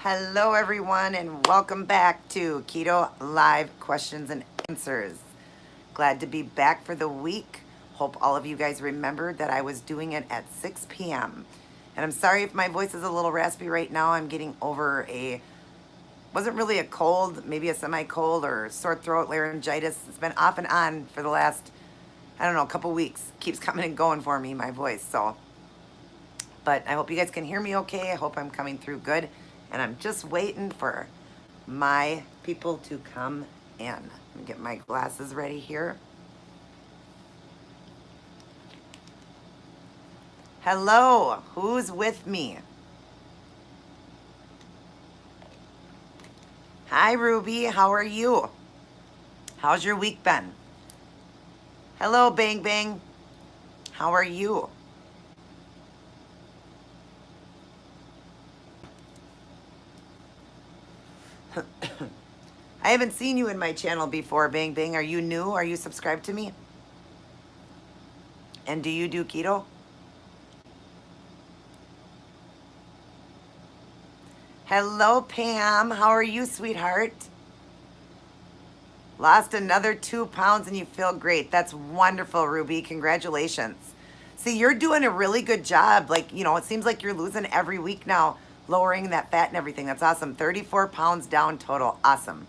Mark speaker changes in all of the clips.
Speaker 1: Hello everyone and welcome back to Keto Live Questions and Answers. Glad to be back for the week. Hope all of you guys remembered that I was doing it at 6 p.m. And I'm sorry if my voice is a little raspy right now. I'm getting over wasn't really a cold, maybe a semi-cold or sore throat, laryngitis. It's been off and on for the last, I don't know, a couple weeks. Keeps coming and going for me, my voice. But I hope you guys can hear me okay. I hope I'm coming through good. And I'm just waiting for my people to come in. Let me get my glasses ready here. Hello, who's with me? Hi, Ruby, how are you? How's your week been? Hello, Bang Bang. How are you? I haven't seen you in my channel before, Bang Bang. Are you new? Are you subscribed to me? And do you do keto? Hello, Pam. How are you, sweetheart? Lost another 2 pounds and you feel great. That's wonderful, Ruby. Congratulations. See, you're doing a really good job. Like, it seems like you're losing every week now, lowering that fat and everything. That's awesome. 34 pounds down total. Awesome.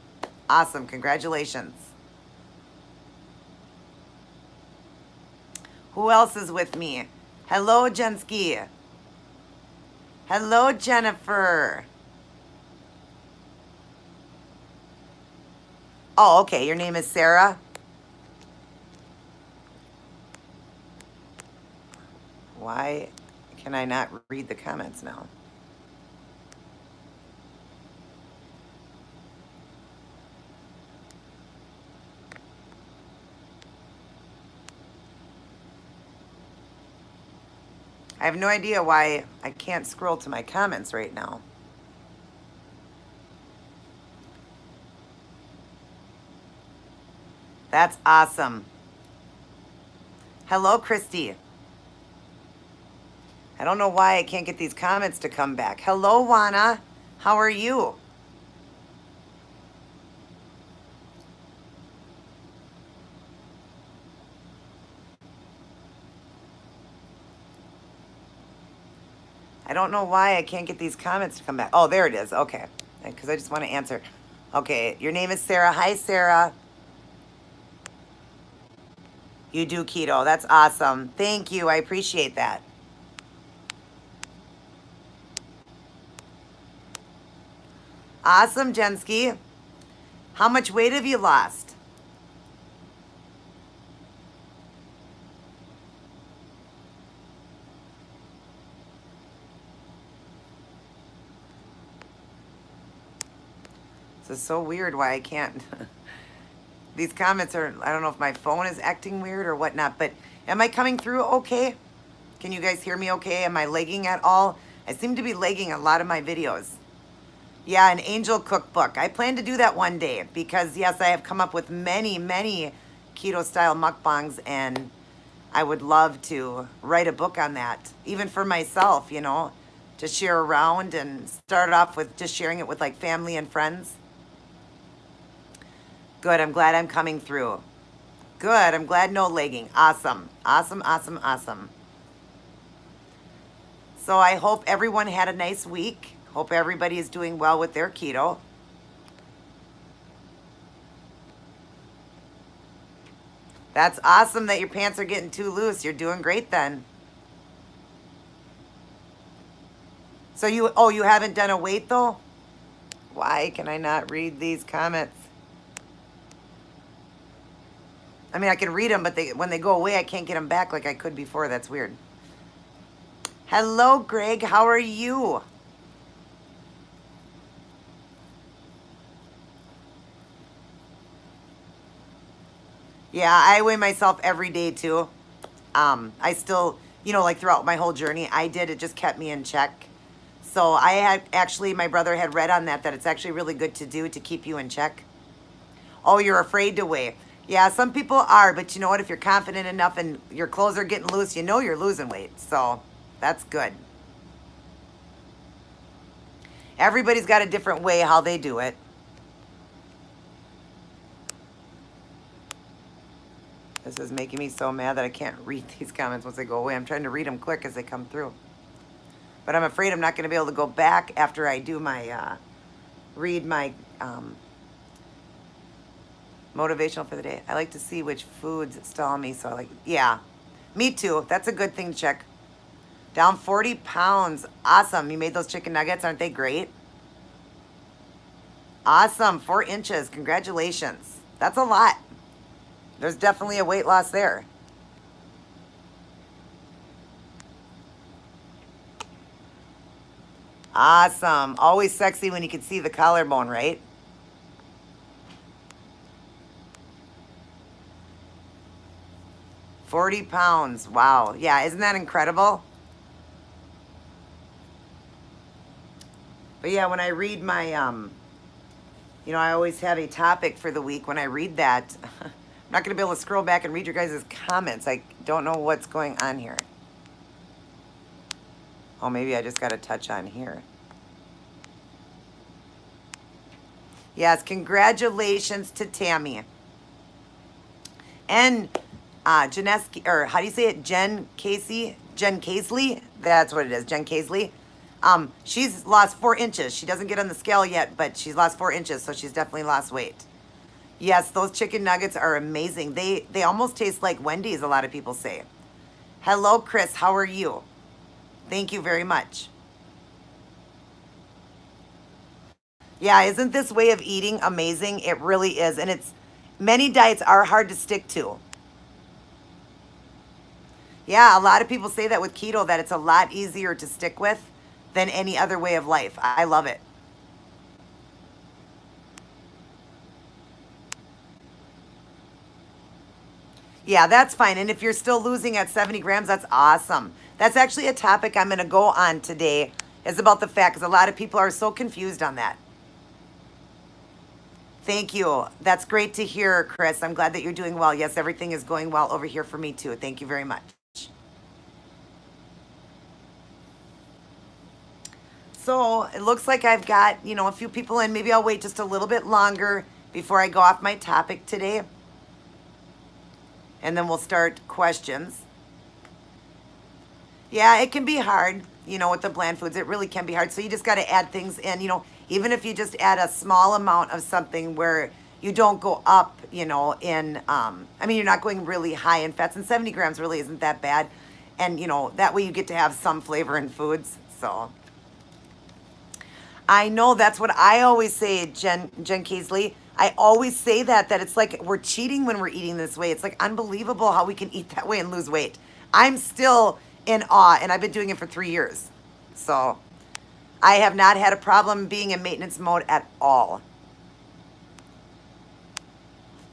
Speaker 1: Awesome. Congratulations. Who else is with me? Hello, Jensky. Hello, Jennifer. Oh, okay. Your name is Sarah? Why can I not read the comments now? I have no idea why I can't scroll to my comments right now. That's awesome. Hello, Christy. I don't know why I can't get these comments to come back. Hello, Juana. How are you? I don't know why I can't get these comments to come back. Oh, there it is. Okay. Because I just want to answer. Okay. Your name is Sarah. Hi, Sarah. You do keto. That's awesome. Thank you. I appreciate that. Awesome, Jensky. How much weight have you lost? This is so weird why I can't. These comments are, I don't know if my phone is acting weird or whatnot, but am I coming through okay? Can you guys hear me okay? Am I lagging at all? I seem to be lagging a lot of my videos. Yeah, an angel cookbook. I plan to do that one day because, yes, I have come up with many, many keto-style mukbangs, and I would love to write a book on that, even for myself, to share around and start off with just sharing it with, like, family and friends. Good, I'm glad I'm coming through. Good, I'm glad no lagging. Awesome, awesome, awesome, awesome. So I hope everyone had a nice week. Hope everybody is doing well with their keto. That's awesome that your pants are getting too loose. You're doing great then. So you haven't done a weight though? Why can I not read these comments? I mean, I can read them, but when they go away, I can't get them back like I could before. That's weird. Hello, Greg. How are you? Yeah, I weigh myself every day too. I still, like throughout my whole journey, it just kept me in check. So I had actually, my brother had read on that it's actually really good to do to keep you in check. Oh, you're afraid to weigh. Yeah, some people are, but you know what? If you're confident enough and your clothes are getting loose, you're losing weight. So that's good. Everybody's got a different way how they do it. This is making me so mad that I can't read these comments once they go away. I'm trying to read them quick as they come through. But I'm afraid I'm not going to be able to go back after I do my, read my motivational for the day. I like to see which foods stall me. So I like, yeah, me too. That's a good thing to check. Down 40 pounds. Awesome. You made those chicken nuggets. Aren't they great? Awesome. 4 inches. Congratulations. That's a lot. There's definitely a weight loss there. Awesome. Always sexy when you can see the collarbone, right? £40. Wow. Yeah, isn't that incredible? But yeah, when I read my, I always have a topic for the week. When I read that, I'm not going to be able to scroll back and read your guys' comments. I don't know what's going on here. Oh, maybe I just got to touch on here. Yes, congratulations to Tammy. And Janeski, or how do you say it? Jen Casey? Jen Casely? That's what it is, Jen Casely. She's lost 4 inches. She doesn't get on the scale yet, but she's lost 4 inches, so she's definitely lost weight. Yes, those chicken nuggets are amazing. They almost taste like Wendy's, a lot of people say. Hello, Chris. How are you? Thank you very much. Yeah, isn't this way of eating amazing? It really is. And many diets are hard to stick to. Yeah, a lot of people say that with keto, that it's a lot easier to stick with than any other way of life. I love it. Yeah, that's fine. And if you're still losing at 70 grams, that's awesome. That's actually a topic I'm going to go on today, is about the fat, because a lot of people are so confused on that. Thank you. That's great to hear, Chris. I'm glad that you're doing well. Yes, everything is going well over here for me too. Thank you very much. So it looks like I've got, a few people in. Maybe I'll wait just a little bit longer before I go off my topic today. And then we'll start questions. Yeah, it can be hard, with the bland foods. It really can be hard. So you just got to add things in, even if you just add a small amount of something where you don't go up, you're not going really high in fats. And 70 grams really isn't that bad. And, that way you get to have some flavor in foods. So I know that's what I always say, Jen Casely. I always say that it's like we're cheating when we're eating this way. It's like unbelievable how we can eat that way and lose weight. I'm still in awe, and I've been doing it for 3 years. So I have not had a problem being in maintenance mode at all.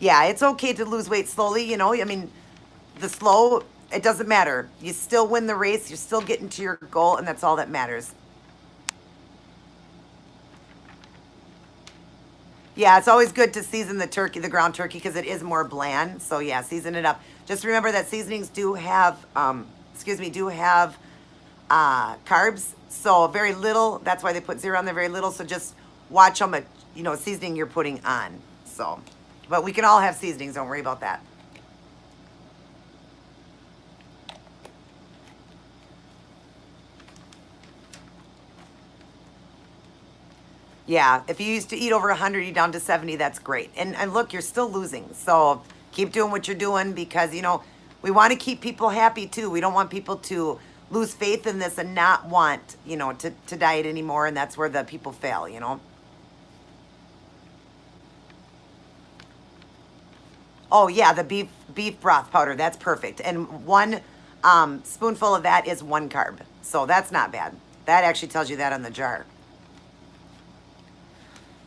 Speaker 1: Yeah, it's okay to lose weight slowly, the slow, it doesn't matter. You still win the race. You're still getting to your goal, and that's all that matters. Yeah, it's always good to season the turkey, the ground turkey, because it is more bland. So yeah, season it up. Just remember that seasonings do have, carbs. So very little. That's why they put 0 on there, very little. So just watch how much, seasoning you're putting on. So, but we can all have seasonings. Don't worry about that. Yeah, if you used to eat over 100, you're down to 70, that's great. And look, you're still losing. So keep doing what you're doing, because, we want to keep people happy too. We don't want people to lose faith in this and not want, to diet anymore. And that's where the people fail, Oh yeah, the beef broth powder, that's perfect. And one spoonful of that is 1 carb. So that's not bad. That actually tells you that on the jar.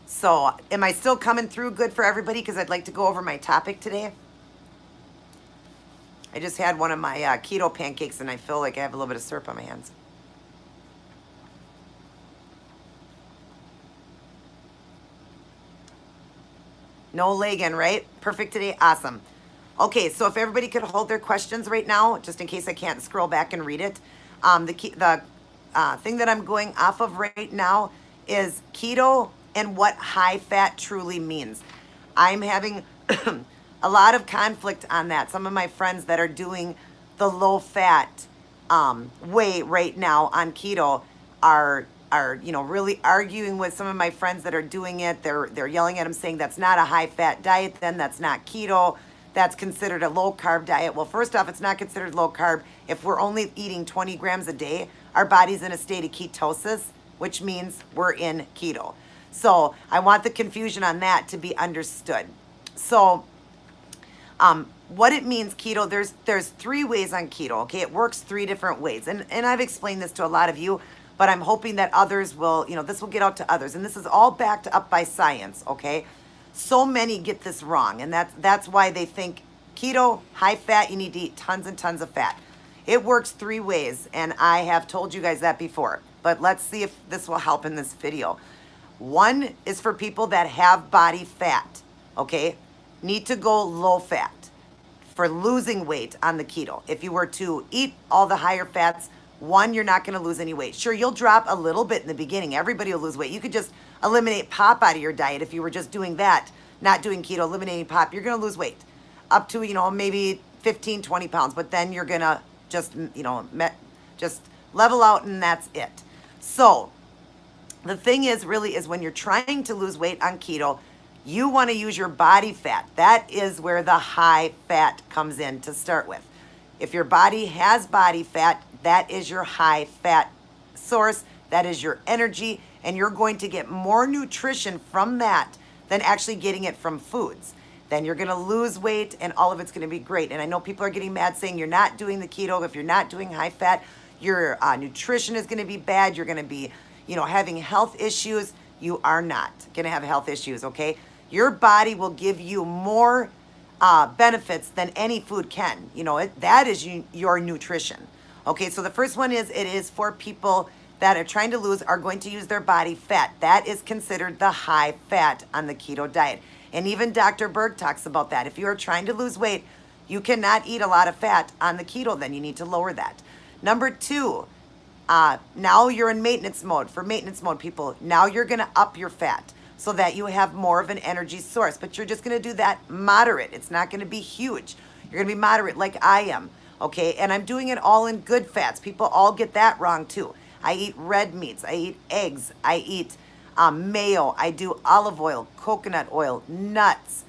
Speaker 1: So am I still coming through good for everybody? Because I'd like to go over my topic today. I just had one of my keto pancakes, and I feel like I have a little bit of syrup on my hands. No leg in, right? Perfect today. Awesome. Okay, so if everybody could hold their questions right now, just in case I can't scroll back and read it. The thing that I'm going off of right now is keto and what high fat truly means. I'm having a lot of conflict on that. Some of my friends that are doing the low fat way right now on keto are really arguing with some of my friends that are doing it. They're yelling at them saying that's not a high fat diet, then that's not keto. That's considered a low carb diet. Well, first off, it's not considered low carb. If we're only eating 20 grams a day, our body's in a state of ketosis, which means we're in keto. So I want the confusion on that to be understood. So what it means, keto, there's 3 ways on keto, okay? It works 3 different ways. And I've explained this to a lot of you, but I'm hoping that others will, this will get out to others. And this is all backed up by science, okay? So many get this wrong, and that's why they think keto, high fat, you need to eat tons and tons of fat. It works 3 ways, and I have told you guys that before, but let's see if this will help in this video. 1 is for people that have body fat, okay? Need to go low fat for losing weight on the keto. If you were to eat all the higher fats, 1, you're not going to lose any weight. Sure, you'll drop a little bit in the beginning. Everybody will lose weight. You could just eliminate pop out of your diet if you were just doing that, not doing keto, eliminating pop. You're going to lose weight up to, maybe 15, 20 pounds. But then you're going to just, just level out and that's it. So the thing is when you're trying to lose weight on keto, you want to use your body fat. That is where the high fat comes in to start with. If your body has body fat, that is your high fat source. That is your energy, and you're going to get more nutrition from that than actually getting it from foods. Then you're going to lose weight, and all of it's going to be great. And I know people are getting mad saying you're not doing the keto. If you're not doing high fat, your nutrition is going to be bad. You're going to be, having health issues. You are not going to have health issues, okay? Your body will give you more benefits than any food can. That is your nutrition. Okay, so the first one is it is for people that are trying to lose, are going to use their body fat. That is considered the high fat on the keto diet. And even Dr. Berg talks about that. If you are trying to lose weight, you cannot eat a lot of fat on the keto, then you need to lower that. Number 2, now you're in maintenance mode. For maintenance mode people, now you're going to up your fat so that you have more of an energy source. But you're just going to do that moderate. It's not going to be huge. You're going to be moderate like I am. Okay, and I'm doing it all in good fats. People all get that wrong too. I eat red meats, I eat eggs, I eat mayo, I do olive oil, coconut oil, nuts,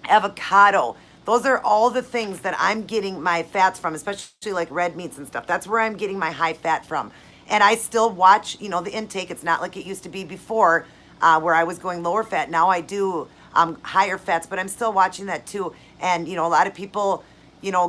Speaker 1: avocado. Those are all the things that I'm getting my fats from, especially like red meats and stuff. That's where I'm getting my high fat from. And I still watch, the intake. It's not like it used to be before where I was going lower fat. Now I do higher fats, but I'm still watching that too. And, a lot of people,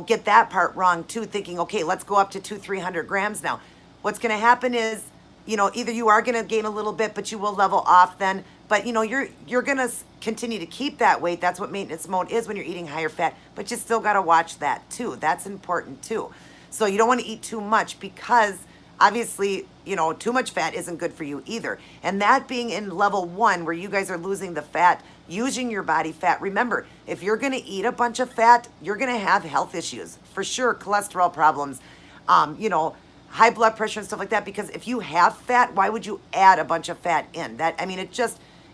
Speaker 1: get that part wrong too, thinking, okay, let's go up to 200-300 grams now. What's going to happen is, either you are going to gain a little bit, but you will level off then. But, you're going to continue to keep that weight. That's what maintenance mode is when you're eating higher fat. But you still got to watch that too. That's important too. So you don't want to eat too much because obviously, too much fat isn't good for you either. And that being in level 1 where you guys are losing the fat, using your body fat. Remember, if you're going to eat a bunch of fat, you're going to have health issues. For sure, cholesterol problems, high blood pressure and stuff like that. Because if you have fat, why would you add a bunch of fat in?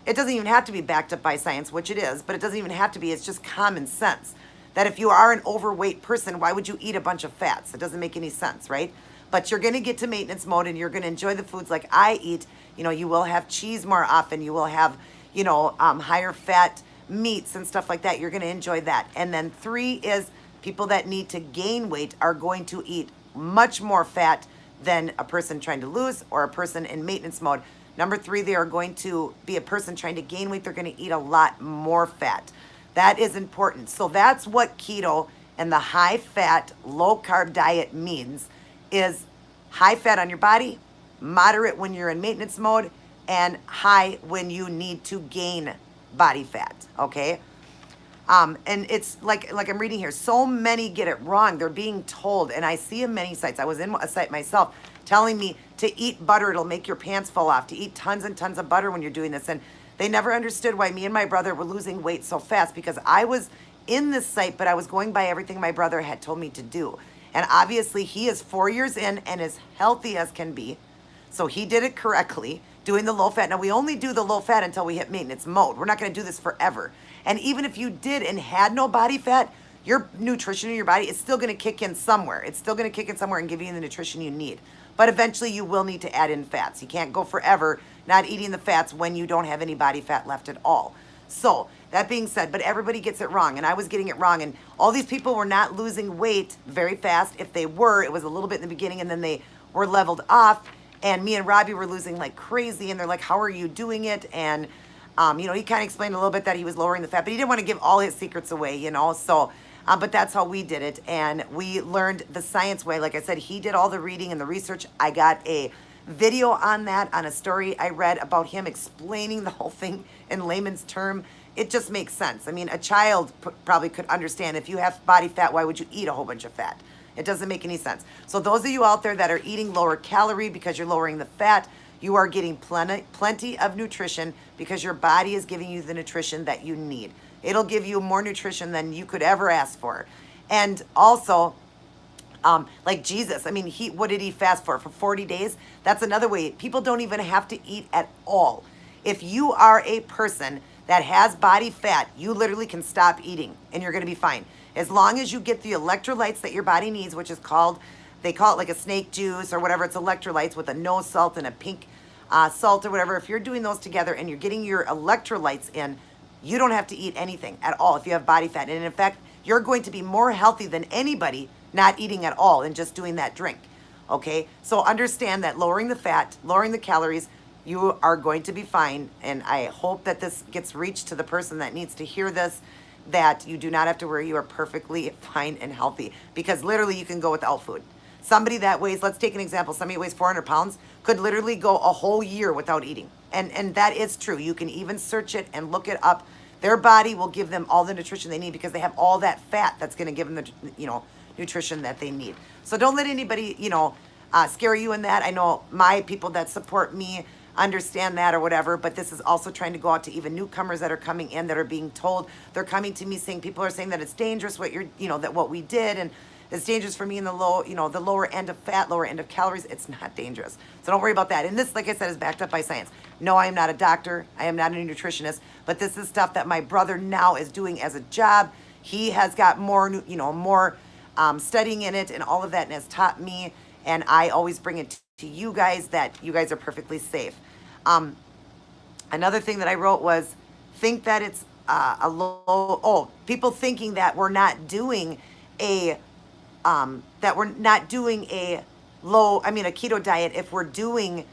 Speaker 1: It doesn't even have to be backed up by science, which it is, but it doesn't even have to be. It's just common sense that if you are an overweight person, why would you eat a bunch of fats? It doesn't make any sense, right? But you're going to get to maintenance mode and you're going to enjoy the foods like I eat. You will have cheese more often. You will have, higher fat meats and stuff like that. You're going to enjoy that. And then 3 is people that need to gain weight are going to eat much more fat than a person trying to lose or a person in maintenance mode. Number 3, they are going to be a person trying to gain weight. They're going to eat a lot more fat. That is important. So that's what keto and the high fat, low carb diet means, is high fat on your body, moderate when you're in maintenance mode, and high when you need to gain body fat, okay? And it's like I'm reading here, so many get it wrong. They're being told, and I see in many sites, I was in a site myself, telling me to eat butter, it'll make your pants fall off, to eat tons and tons of butter when you're doing this. And they never understood why me and my brother were losing weight so fast, because I was in this site, but I was going by everything my brother had told me to do. And obviously he is 4 years in and as healthy as can be. So he did it correctly, doing the low fat. Now we only do the low fat until we hit maintenance mode. We're not going to do this forever. And even if you did and had no body fat, your nutrition in your body is still going to kick in somewhere. It's still going to kick in somewhere and give you the nutrition you need. But eventually you will need to add in fats. You can't go forever not eating the fats when you don't have any body fat left at all. So that being said, but everybody gets it wrong, and I was getting it wrong, and all these people were not losing weight very fast. If they were, it was a little bit in the beginning, and then they were leveled off, and me and Robbie were losing like crazy, and they're like, how are you doing it? And he kind of explained a little bit that he was lowering the fat, but he didn't want to give all his secrets away, so but that's how we did it, and we learned the science way. Like I said, he did all the reading and the research. I got a video on that, on a story I read about him explaining the whole thing in layman's term. It just makes sense. I mean, a child probably could understand. If you have body fat, why would you eat a whole bunch of fat? It doesn't make any sense. So those of you out there that are eating lower calorie because you're lowering the fat, you are getting plenty of nutrition because your body is giving you the nutrition that you need. It'll give you more nutrition than you could ever ask for. And also, like Jesus, I mean, what did he fast for 40 days? That's another way. People don't even have to eat at all. If you are a person that has body fat, you literally can stop eating and you're going to be fine. As long as you get the electrolytes that your body needs, which is called, they call it like a snake juice or whatever. It's electrolytes with a no salt and a pink salt or whatever. If you're doing those together and you're getting your electrolytes in, you don't have to eat anything at all if you have body fat. And in fact, you're going to be more healthy than anybody not eating at all and just doing that drink. Okay? So understand that lowering the fat, lowering the calories, you are going to be fine. And I hope that this gets reached to the person that needs to hear this, that you do not have to worry. You are perfectly fine and healthy, because literally you can go without food. Somebody that weighs, let's take an example, somebody who weighs 400 pounds could literally go a whole year without eating. And that is true. You can even search it and look it up. Their body will give them all the nutrition they need because they have all that fat that's going to give them the, nutrition that they need. So don't let anybody, scare you in that. I know my people that support me understand that or whatever, but this is also trying to go out to even newcomers that are coming in that are being told. They're coming to me saying, people are saying that it's dangerous what that what we did, and it's dangerous for me in the the lower end of fat, lower end of calories. It's not dangerous. So don't worry about that. And this, like I said, is backed up by science. No, I am not a doctor. I am not a nutritionist, but this is stuff that my brother now is doing as a job. He has got more, more studying in it and all of that, and has taught me. And I always bring it to you guys that you guys are perfectly safe. Another thing that I wrote was, think that it's people thinking that we're not doing a a keto diet if we're doing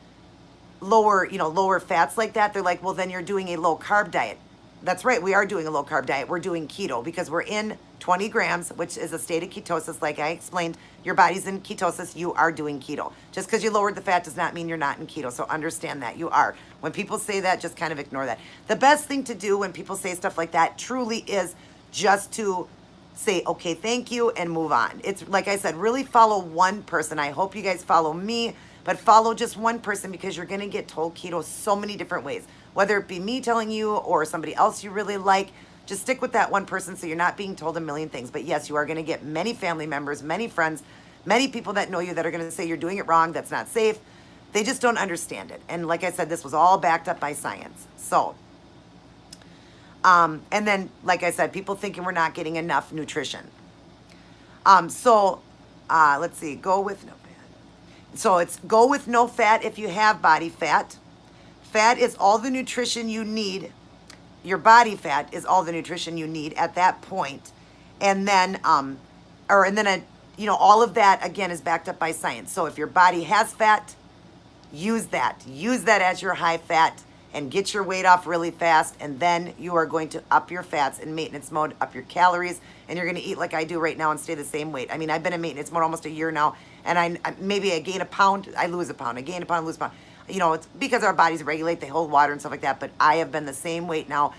Speaker 1: lower fats like that. They're like, well, then you're doing a low carb diet. That's right, we are doing a low carb diet. We're doing keto because we're in 20 grams, which is a state of ketosis. Like I explained, your body's in ketosis, you are doing keto. Just because you lowered the fat does not mean you're not in keto. So understand that you are. When people say that, just kind of ignore that. The best thing to do when people say stuff like that truly is just to say, okay, thank you, and move on. It's like I said, really follow one person. I hope you guys follow me, but follow just one person, because you're going to get told keto so many different ways. Whether it be me telling you or somebody else you really like, just stick with that one person so you're not being told a million things. But yes, you are going to get many family members, many friends, many people that know you that are going to say you're doing it wrong, that's not safe. They just don't understand it. And like I said, this was all backed up by science. So, and then, like I said, people thinking we're not getting enough nutrition. Let's see, go with no fat. So it's go with no fat if you have body fat. Fat is all the nutrition you need. Your body fat is all the nutrition you need at that point. And then, all of that, again, is backed up by science. So if your body has fat, use that. Use that as your high fat and get your weight off really fast. And then you are going to up your fats in maintenance mode, up your calories, and you're going to eat like I do right now and stay the same weight. I mean, I've been in maintenance mode almost a year now, and I gain a pound, I lose a pound. I gain a pound, lose a pound. It's because our bodies regulate, they hold water and stuff like that, but I have been the same weight now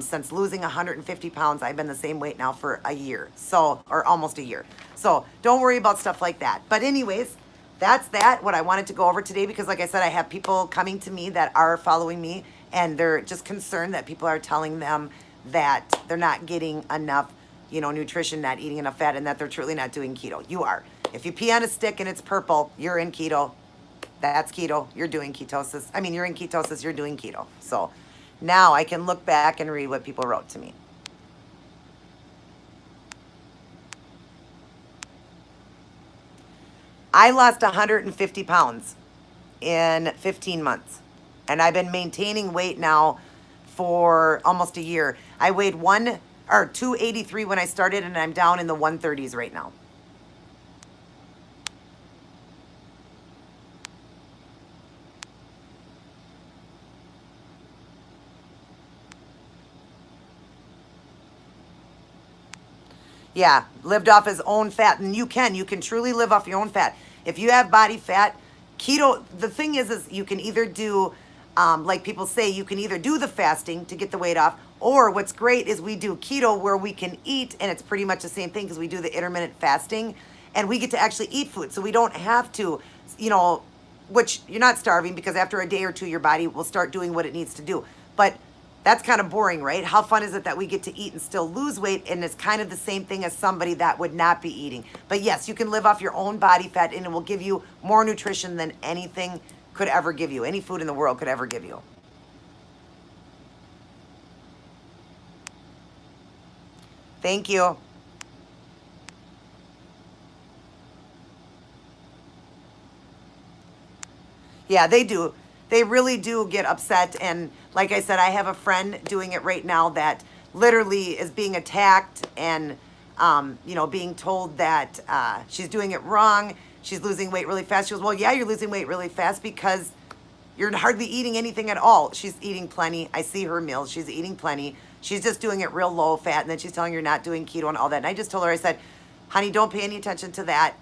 Speaker 1: since losing 150 pounds. I've been the same weight now for a year, or almost a year. So don't worry about stuff like that. But anyways, that's what I wanted to go over today, because like I said, I have people coming to me that are following me, and they're just concerned that people are telling them that they're not getting enough, nutrition, not eating enough fat, and that they're truly not doing keto. You are. If you pee on a stick and it's purple, you're in keto. That's keto. You're doing ketosis. I mean, you're in ketosis, you're doing keto. So now I can look back and read what people wrote to me. I lost 150 pounds in 15 months. And I've been maintaining weight now for almost a year. I weighed 283 when I started, and I'm down in the 130s right now. Yeah, lived off his own fat. And you can truly live off your own fat. If you have body fat, keto, the thing is you can either do, like people say, you can either do the fasting to get the weight off, or what's great is we do keto where we can eat, and it's pretty much the same thing because we do the intermittent fasting, and we get to actually eat food. So we don't have to, which you're not starving because after a day or two, your body will start doing what it needs to do. But that's kind of boring, right? How fun is it that we get to eat and still lose weight? And it's kind of the same thing as somebody that would not be eating. But yes, you can live off your own body fat, and it will give you more nutrition than anything could ever give you. Any food in the world could ever give you. Thank you. Yeah, they do. They really do get upset. And like I said, I have a friend doing it right now that literally is being attacked and, being told that she's doing it wrong. She's losing weight really fast. She goes, well, yeah, you're losing weight really fast because you're hardly eating anything at all. She's eating plenty. I see her meals. She's eating plenty. She's just doing it real low fat. And then she's telling you you're not doing keto and all that. And I just told her, I said, honey, don't pay any attention to that.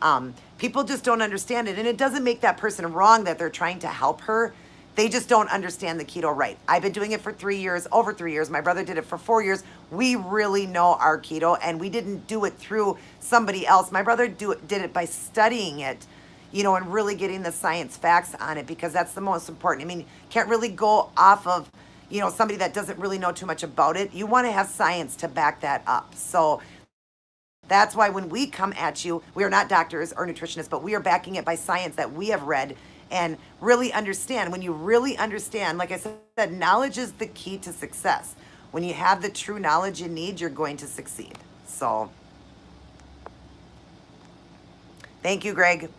Speaker 1: People just don't understand it. And it doesn't make that person wrong that they're trying to help her. They just don't understand the keto right. I've been doing it for 3 years, over 3 years. My brother did it for 4 years. We really know our keto, and we didn't do it through somebody else. My brother did it by studying it, and really getting the science facts on it, because that's the most important. I mean, can't really go off of, somebody that doesn't really know too much about it. You want to have science to back that up. So that's why when we come at you, we are not doctors or nutritionists, but we are backing it by science that we have read and really understand. When you really understand, like I said, knowledge is the key to success. When you have the true knowledge you need, you're going to succeed. So, thank you, Greg.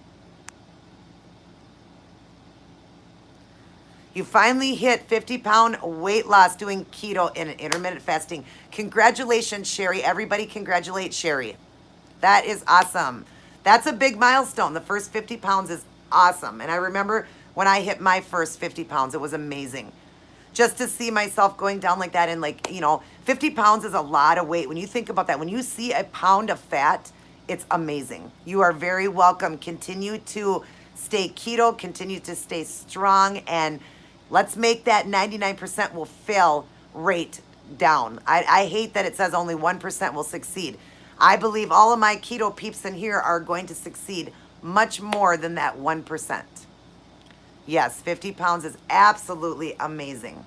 Speaker 1: You finally hit 50-pound weight loss doing keto and intermittent fasting. Congratulations, Sherry. Everybody congratulate Sherry. That is awesome. That's a big milestone. The first 50 pounds is awesome. And I remember when I hit my first 50 pounds, it was amazing. Just to see myself going down like that, and 50 pounds is a lot of weight. When you think about that, when you see a pound of fat, it's amazing. You are very welcome. Continue to stay keto, continue to stay strong, and let's make that 99% will fail rate down. I hate that it says only 1% will succeed. I believe all of my keto peeps in here are going to succeed much more than that 1%. Yes, 50 pounds is absolutely amazing.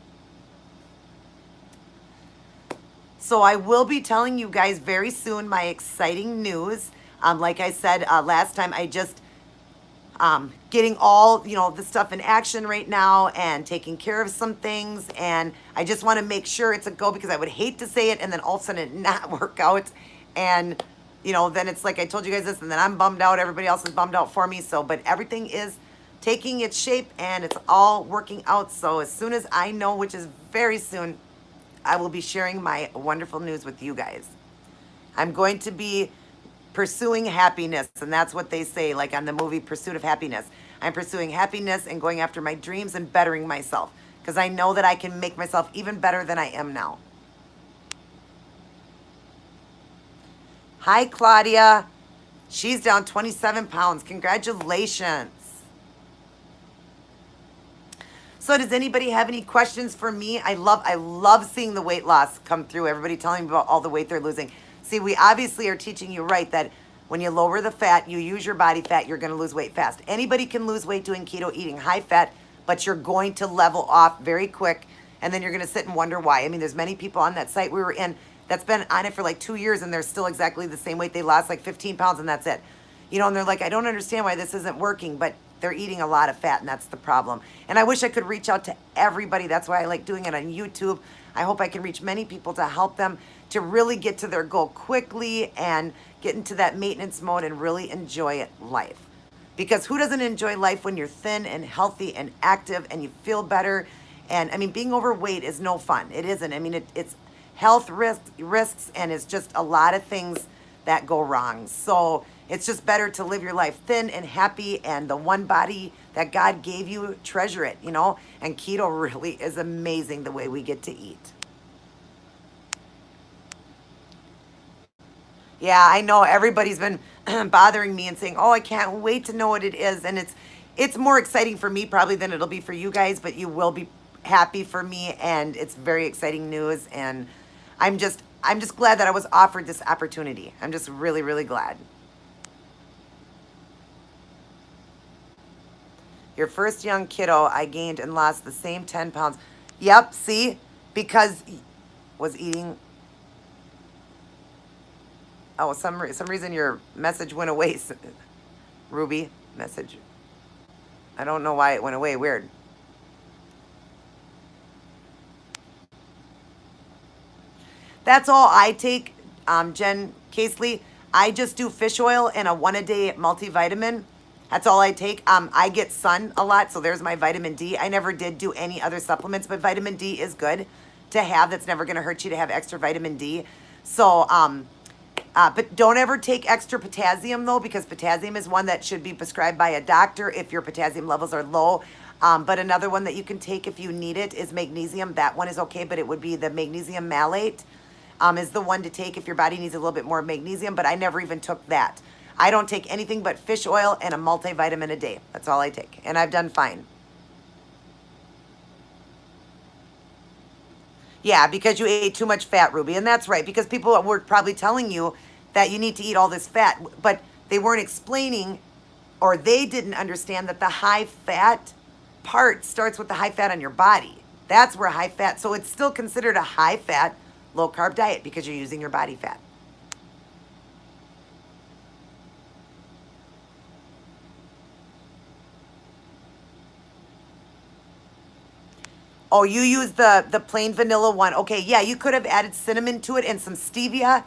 Speaker 1: So I will be telling you guys very soon my exciting news. Like I said last time, I just getting all the stuff in action right now and taking care of some things, and I just want to make sure it's a go, because I would hate to say it and then all of a sudden it not work out, and then it's like I told you guys this and then I'm bummed out, everybody else is bummed out for me. So but everything is taking its shape and it's all working out. So as soon as I know, which is very soon, I will be sharing my wonderful news with you guys. I'm going to be pursuing happiness, and that's what they say, like on the movie Pursuit of Happiness. I'm pursuing happiness and going after my dreams and bettering myself, because I know that I can make myself even better than I am now. Hi, Claudia. She's down 27 pounds. Congratulations. So does anybody have any questions for me? I love seeing the weight loss come through. Everybody telling me about all the weight they're losing. See, we obviously are teaching you right that when you lower the fat, you use your body fat, you're going to lose weight fast. Anybody can lose weight doing keto, eating high fat, but you're going to level off very quick, and then you're going to sit and wonder why. I mean, there's many people on that site we were in that's been on it for like 2 years, and they're still exactly the same weight. They lost like 15 pounds, and that's it. And they're like, I don't understand why this isn't working. But they're eating a lot of fat, and that's the problem. And I wish I could reach out to everybody. That's why I like doing it on YouTube. I hope I can reach many people to help them to really get to their goal quickly and get into that maintenance mode and really enjoy life. Because who doesn't enjoy life when you're thin and healthy and active and you feel better? And I mean, being overweight is no fun. It isn't. I mean, it's health risks, and it's just a lot of things that go wrong. So it's just better to live your life thin and happy, and the one body that God gave you, treasure it, you know? And keto really is amazing the way we get to eat. Yeah, I know everybody's been bothering me and saying, "Oh, I can't wait to know what it is." And it's more exciting for me probably than it'll be for you guys, but you will be happy for me, and it's very exciting news, and I'm just glad that I was offered this opportunity. I'm just really, really glad. Your first young kiddo, I gained and lost the same 10 pounds. Yep, see? Because was eating. Oh, some reason your message went away, Ruby. Message. I don't know why it went away. Weird. That's all I take, Jen Casely. I just do fish oil and a 1-a-day multivitamin. That's all I take. I get sun a lot, so there's my vitamin D. I never did do any other supplements, but vitamin D is good to have. That's never going to hurt you to have extra vitamin D. So, but don't ever take extra potassium, though, because potassium is one that should be prescribed by a doctor if your potassium levels are low. But another one that you can take if you need it is magnesium. That one is okay, but it would be the magnesium malate is the one to take if your body needs a little bit more magnesium, but I never even took that. I don't take anything but fish oil and a multivitamin a day. That's all I take, and I've done fine. Yeah, because you ate too much fat, Ruby, and that's right, because people were probably telling you that you need to eat all this fat, but they weren't explaining, or they didn't understand that the high fat part starts with the high fat on your body. That's where high fat, so it's still considered a high fat, low carb diet because you're using your body fat. Oh, you use the plain vanilla one. Okay, yeah, you could have added cinnamon to it and some stevia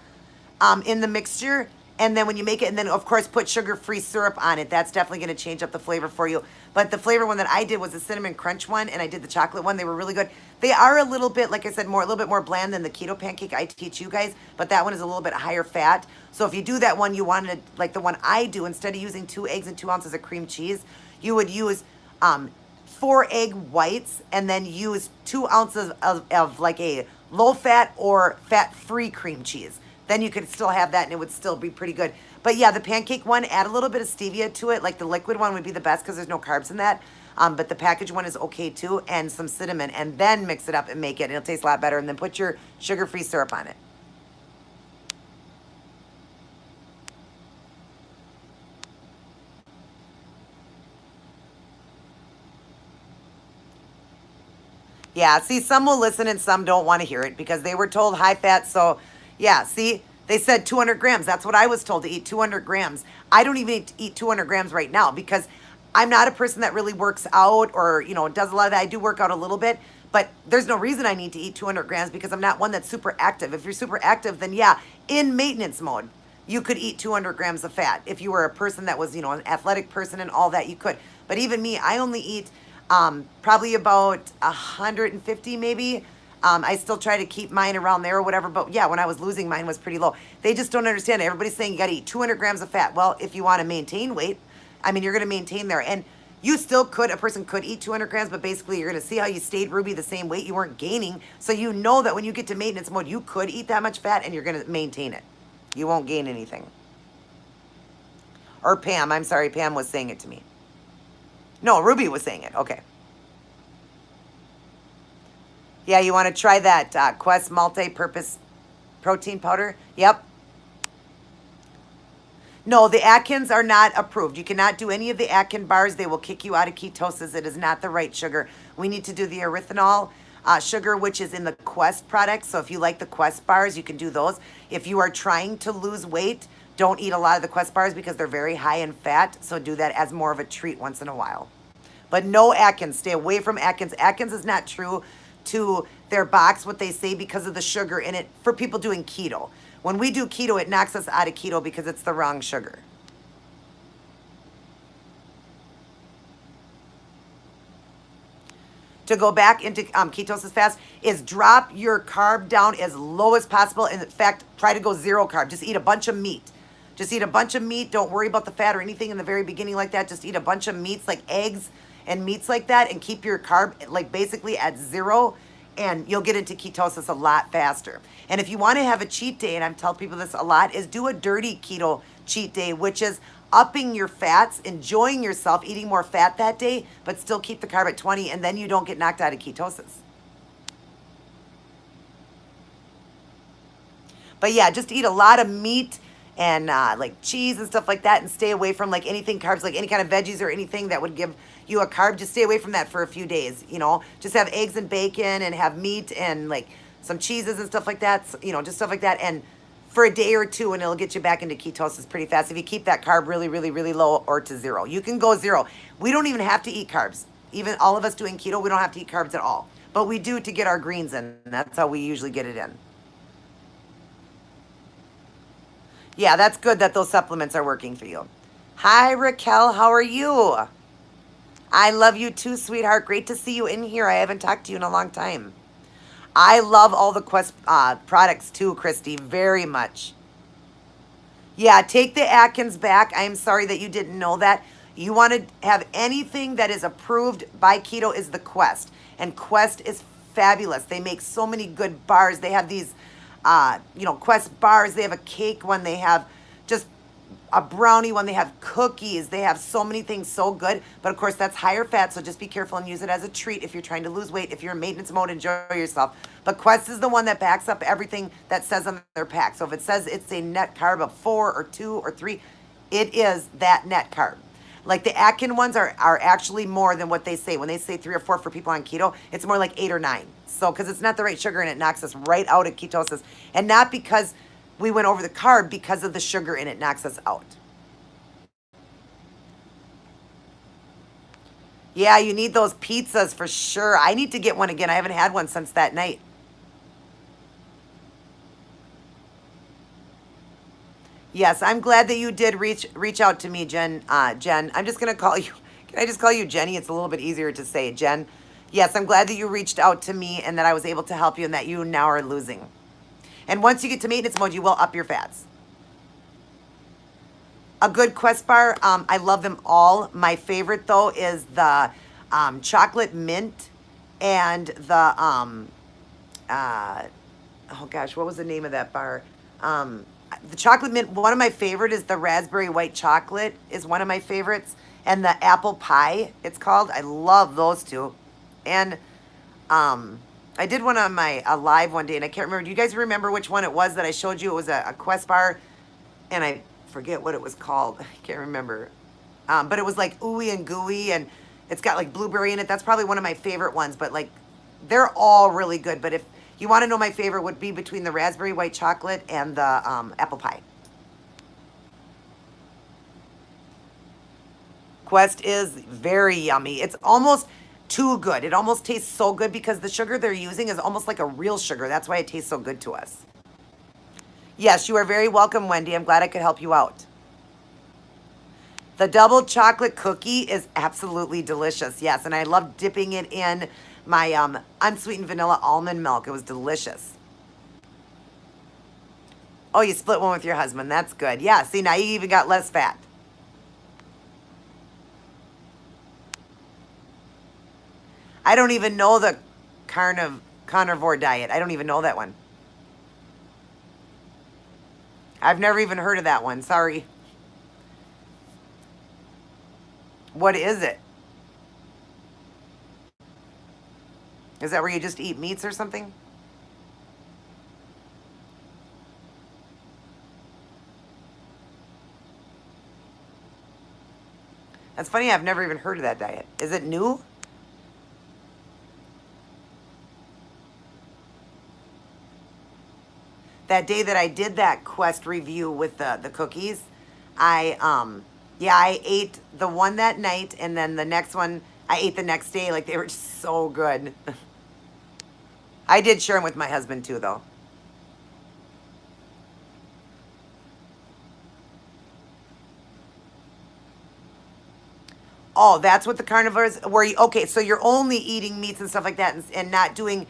Speaker 1: in the mixture. And then when you make it, and then of course put sugar-free syrup on it. That's definitely going to change up the flavor for you. But the flavor one that I did was the cinnamon crunch one, and I did the chocolate one. They were really good. They are a little bit, like I said, a little bit more bland than the keto pancake I teach you guys. But that one is a little bit higher fat. So if you do that one, you wanted, like the one I do, instead of using 2 eggs and 2 ounces of cream cheese, you would use 4 egg whites and then use 2 ounces of like a low-fat or fat-free cream cheese. Then you could still have that and it would still be pretty good. But yeah, the pancake one, add a little bit of stevia to it. Like the liquid one would be the best because there's no carbs in that. But the packaged one is okay too, and some cinnamon, and then mix it up and make it. And it'll taste a lot better. And then put your sugar-free syrup on it. Yeah, see, some will listen and some don't want to hear it because they were told high fat. So, yeah, see, they said 200 grams. That's what I was told, to eat 200 grams. I don't even eat 200 grams right now because I'm not a person that really works out or, you know, does a lot of that. I do work out a little bit, but there's no reason I need to eat 200 grams because I'm not one that's super active. If you're super active, then yeah, in maintenance mode, you could eat 200 grams of fat. If you were a person that was, you know, an athletic person and all that, you could. But even me, I only eat probably about 150 maybe. I still try to keep mine around there or whatever. But yeah, when I was losing, mine was pretty low. They just don't understand it. Everybody's saying you got to eat 200 grams of fat. Well, if you want to maintain weight, I mean, you're going to maintain there. And you still could, a person could eat 200 grams, but basically you're going to see how you stayed, Ruby, the same weight. You weren't gaining. So you know that when you get to maintenance mode, you could eat that much fat and you're going to maintain it. You won't gain anything. Or Pam, I'm sorry, Pam was saying it to me. No, Ruby was saying it. Okay. Yeah, you want to try that Quest multi-purpose protein powder? Yep. No, the Atkins are not approved. You cannot do any of the Atkins bars. They will kick you out of ketosis. It is not the right sugar. We need to do the erythritol sugar, which is in the Quest products. So if you like the Quest bars, you can do those. If you are trying to lose weight, Don't eat a lot of the Quest bars because they're very high in fat, so do that as more of a treat once in a while. But no Atkins. Stay away from Atkins. Atkins is not true to their box, what they say, because of the sugar in it for people doing keto. When we do keto, it knocks us out of keto because it's the wrong sugar. To go back into ketosis fast is drop your carb down as low as possible. And in fact, try to go zero carb. Just eat a bunch of meat. Just eat a bunch of meat. Don't worry about the fat or anything in the very beginning like that. Just eat a bunch of meats like eggs and meats like that, and keep your carb like basically at zero, and you'll get into ketosis a lot faster. And if you want to have a cheat day, and I'm telling people this a lot, is do a dirty keto cheat day, which is upping your fats, enjoying yourself, eating more fat that day, but still keep the carb at 20, and then you don't get knocked out of ketosis. But yeah, just eat a lot of meat and like cheese and stuff like that, and stay away from like anything carbs, like any kind of veggies or anything that would give you a carb. Just stay away from that for a few days, you know. Just have eggs and bacon and have meat and like some cheeses and stuff like that, you know, just stuff like that. And for a day or two, and it'll get you back into ketosis pretty fast if you keep that carb really, really, really low or to zero. You can go zero. We don't even have to eat carbs. Even all of us doing keto, we don't have to eat carbs at all. But we do to get our greens in. That's how we usually get it in. Yeah, that's good that those supplements are working for you. Hi, Raquel. How are you? I love you too, sweetheart. Great to see you in here. I haven't talked to you in a long time. I love all the Quest products too, Christy, very much. Yeah, take the Atkins back. I am sorry that you didn't know that. You want to have anything that is approved by keto is the Quest. And Quest is fabulous. They make so many good bars. They have these, you know, Quest bars. They have a cake one. They have just a brownie one. They have cookies. They have so many things so good. But of course, that's higher fat. So just be careful and use it as a treat if you're trying to lose weight. If you're in maintenance mode, enjoy yourself. But Quest is the one that backs up everything that says on their pack. So if it says it's a net carb of 4 or 2 or 3, it is that net carb. Like the Atkins ones are actually more than what they say. When they say 3 or 4 for people on keto, it's more like 8 or 9. So because it's not the right sugar and it knocks us right out of ketosis. And not because we went over the carb, because of the sugar in it knocks us out. Yeah, you need those pizzas for sure. I need to get one again. I haven't had one since that night. Yes, I'm glad that you did reach out to me, Jen. Jen, I'm just gonna call you. Can I just call you Jenny? It's a little bit easier to say, Jen. Yes, I'm glad that you reached out to me and that I was able to help you and that you now are losing. And once you get to maintenance mode, you will up your fats. A good Quest bar, I love them all. My favorite though is the chocolate mint and the oh gosh, what was the name of that bar? The chocolate mint, one of my favorite is the raspberry white chocolate is one of my favorites. And the apple pie, it's called. I love those two. And I did one on my live one day, and I can't remember. Do you guys remember which one it was that I showed you? It was a Quest bar, and I forget what it was called. I can't remember. But it was like ooey and gooey, and it's got like blueberry in it. That's probably one of my favorite ones, but like they're all really good. But if you want to know, my favorite would be between the raspberry white chocolate and the apple pie. Quest is very yummy. It's almost too good. It almost tastes so good because the sugar they're using is almost like a real sugar. That's why it tastes so good to us. Yes, you are very welcome, Wendy. I'm glad I could help you out. The double chocolate cookie is absolutely delicious. Yes, and I love dipping it in my unsweetened vanilla almond milk. It was delicious. Oh, you split one with your husband. That's good. Yeah, see, now you even got less fat. I don't even know the carnivore diet. I don't even know that one. I've never even heard of that one. Sorry. What is it? Is that where you just eat meats or something? That's funny. I've never even heard of that diet. Is it new? that day that I did that Quest review with the cookies, yeah, I ate the one that night, and then the next one I ate the next day. Like, they were just so good. I did share them with my husband too, though. Oh, that's what the carnivores where you, okay, so you're only eating meats and stuff like that, and not doing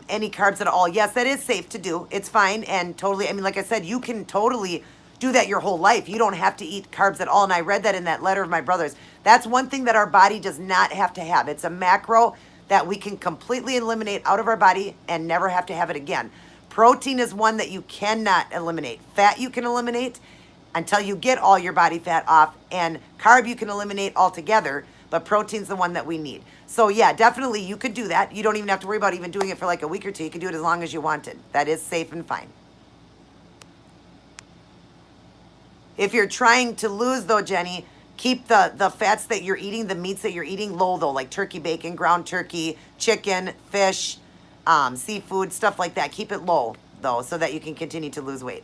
Speaker 1: any carbs at all. Yes, that is safe to do. It's fine and totally. I mean, like I said, you can totally do that your whole life. You don't have to eat carbs at all. And I read that in that letter of my brother's. That's one thing that our body does not have to have. It's a macro that we can completely eliminate out of our body and never have to have it again. Protein is one that you cannot eliminate. Fat you can eliminate until you get all your body fat off, and carb you can eliminate altogether, but protein's the one that we need. So yeah, definitely you could do that. You don't even have to worry about even doing it for like a week or two. You can do it as long as you wanted. That is safe and fine. If you're trying to lose though, Jenny, keep the fats that you're eating, the meats that you're eating low though, like turkey bacon, ground turkey, chicken, fish, seafood, stuff like that. Keep it low though, so that you can continue to lose weight.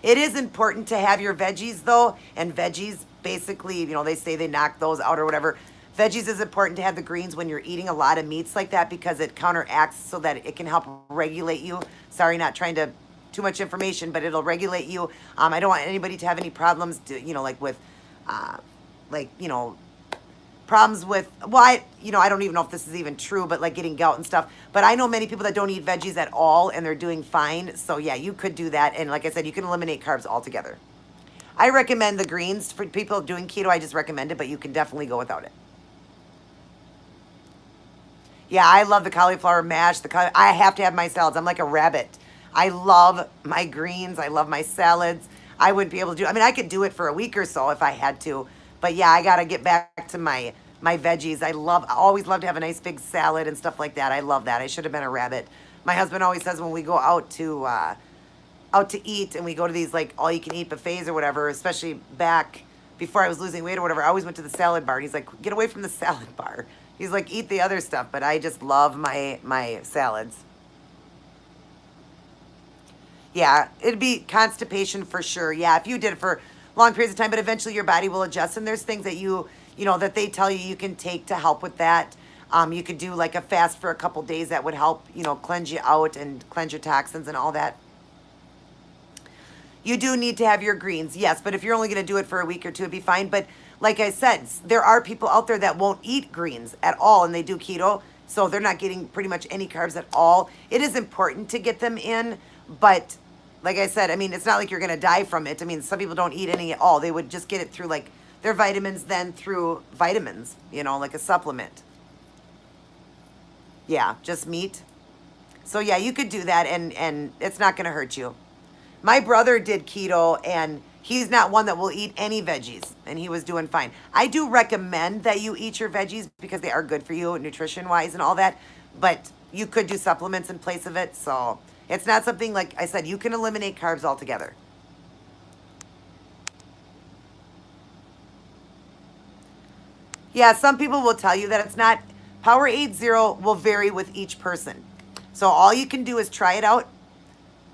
Speaker 1: It is important to have your veggies though, and veggies basically, you know, they say they knock those out or whatever. Veggies is important to have the greens when you're eating a lot of meats like that, because it counteracts so that it can help regulate you. Sorry, not trying to too much information, but it'll regulate you. I don't want anybody to have any problems, you know, like with, you know, problems with, well, I don't even know if this is even true, but like getting gout and stuff. But I know many people that don't eat veggies at all and they're doing fine. So yeah, you could do that. And like I said, you can eliminate carbs altogether. I recommend the greens for people doing keto. I just recommend it, but you can definitely go without it. Yeah, I love the cauliflower mash. I have to have my salads. I'm like a rabbit. I love my greens. I love my salads. I wouldn't be able to do, I mean, I could do it for a week or so if I had to. But yeah, I got to get back to my veggies. I always love to have a nice big salad and stuff like that. I love that. I should have been a rabbit. My husband always says when we go out to eat and we go to these like all you can eat buffets or whatever, especially back before I was losing weight or whatever, I always went to the salad bar. And he's like, get away from the salad bar. He's like, eat the other stuff. But I just love my salads. Yeah, it'd be constipation for sure. Yeah, if you did it for long periods of time, but eventually your body will adjust. And there's things that you know, that they tell you can take to help with that. You could do like a fast for a couple days that would help, you know, cleanse you out and cleanse your toxins and all that. You do need to have your greens, yes, but if you're only going to do it for a week or two, it'd be fine. But like I said, there are people out there that won't eat greens at all, and they do keto, so they're not getting pretty much any carbs at all. It is important to get them in, but like I said, I mean, it's not like you're going to die from it. I mean, some people don't eat any at all. They would just get it through like their vitamins, then through vitamins, you know, like a supplement. Yeah, just meat. So yeah, you could do that, and it's not going to hurt you. My brother did keto, and he's not one that will eat any veggies, and he was doing fine. I do recommend that you eat your veggies because they are good for you nutrition-wise and all that, but you could do supplements in place of it, so it's not something, like I said, you can eliminate carbs altogether. Yeah, some people will tell you that it's not. Powerade Zero will vary with each person. So all you can do is try it out,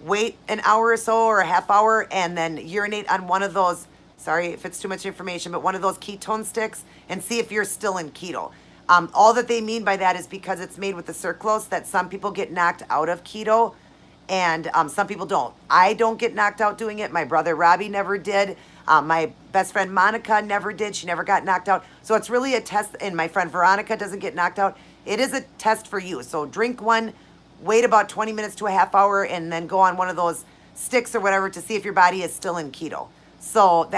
Speaker 1: wait an hour or so or a half hour, and then urinate on one of those, sorry if it's too much information, but one of those ketone sticks, and see if you're still in keto. All that they mean by that is because it's made with the sucralose that some people get knocked out of keto, and some people don't. I don't get knocked out doing it. My brother Robbie never did. My best friend Monica never did. She never got knocked out. So it's really a test, and my friend Veronica doesn't get knocked out. It is a test for you. So drink one, wait about 20 minutes to a half hour, and then go on one of those sticks or whatever to see if your body is still in keto. So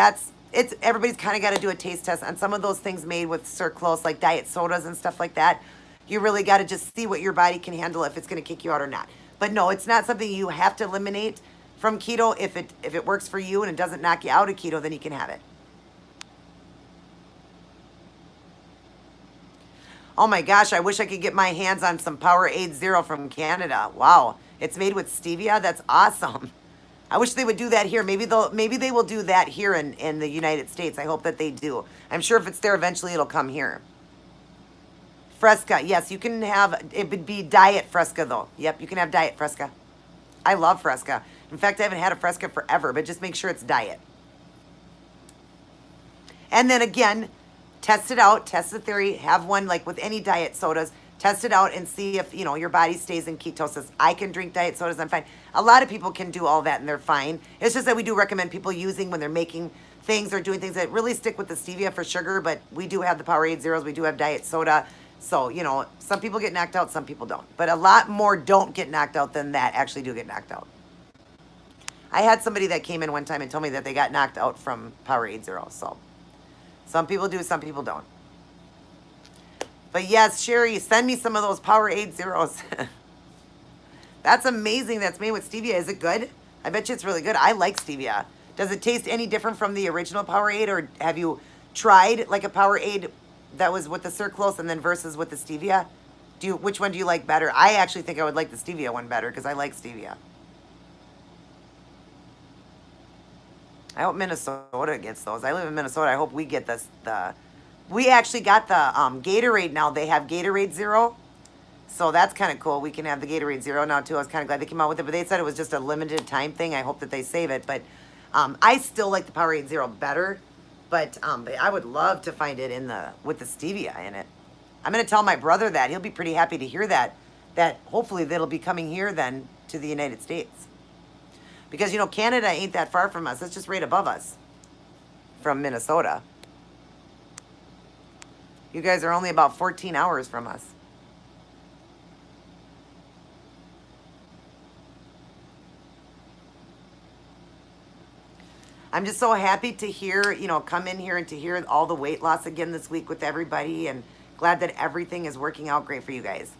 Speaker 1: everybody's kind of got to do a taste test on some of those things made with sucralose, like diet sodas and stuff like that. You really got to just see what your body can handle, if it's going to kick you out or not. But no, it's not something you have to eliminate from keto. If it works for you and it doesn't knock you out of keto, then you can have it. Oh my gosh, I wish I could get my hands on some Powerade Zero from Canada. Wow, it's made with stevia. That's awesome. I wish they would do that here. Maybe they will do that here in the United States. I hope that they do. I'm sure if it's there eventually, it'll come here. Fresca. Yes, you can have, it would be diet Fresca though. Yep, you can have diet Fresca. I love Fresca. In fact, I haven't had a Fresca forever, but just make sure it's diet. And then again, test it out, test the theory, have one like with any diet sodas, test it out and see if, you know, your body stays in ketosis. I can drink diet sodas, I'm fine. A lot of people can do all that and they're fine. It's just that we do recommend people using when they're making things or doing things that really stick with the stevia for sugar, but we do have the Powerade Zeros, we do have diet soda. So, you know, some people get knocked out, some people don't. But a lot more don't get knocked out than that actually do get knocked out. I had somebody that came in one time and told me that they got knocked out from Powerade Zero. So some people do, some people don't. But yes, Sherry, send me some of those Powerade Zeros. That's amazing. That's made with stevia. Is it good? I bet you it's really good. I like stevia. Does it taste any different from the original Powerade, or have you tried like a Powerade that was with the Circlose and then versus with the stevia? Which one do you like better? I actually think I would like the stevia one better because I like stevia. I hope Minnesota gets those. I live in Minnesota. I hope we get this. We actually got the Gatorade now. They have Gatorade Zero. So that's kind of cool. We can have the Gatorade Zero now too. I was kind of glad they came out with it, but they said it was just a limited time thing. I hope that they save it. But I still like the Powerade Zero better. But I would love to find it with the stevia in it. I'm going to tell my brother that. He'll be pretty happy to hear that hopefully that'll be coming here then to the United States. Because, you know, Canada ain't that far from us. It's just right above us from Minnesota. You guys are only about 14 hours from us. I'm just so happy to hear, you know, come in here and to hear all the weight loss again this week with everybody, and glad that everything is working out great for you guys.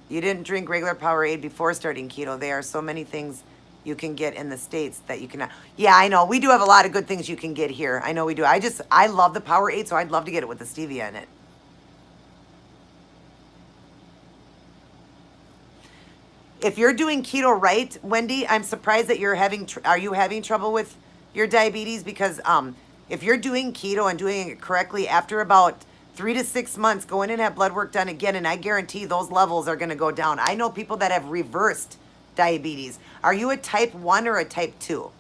Speaker 1: You didn't drink regular Powerade before starting keto. There are so many things you can get in the States that you cannot. Yeah, I know. We do have a lot of good things you can get here. I know we do. I love the Powerade, so I'd love to get it with the stevia in it. If you're doing keto right, Wendy, I'm surprised that are you having trouble with your diabetes? Because if you're doing keto and doing it correctly, after about 3 to 6 months, go in and have blood work done again, and I guarantee those levels are going to go down. I know people that have reversed diabetes. Are you a type 1 or a type 2?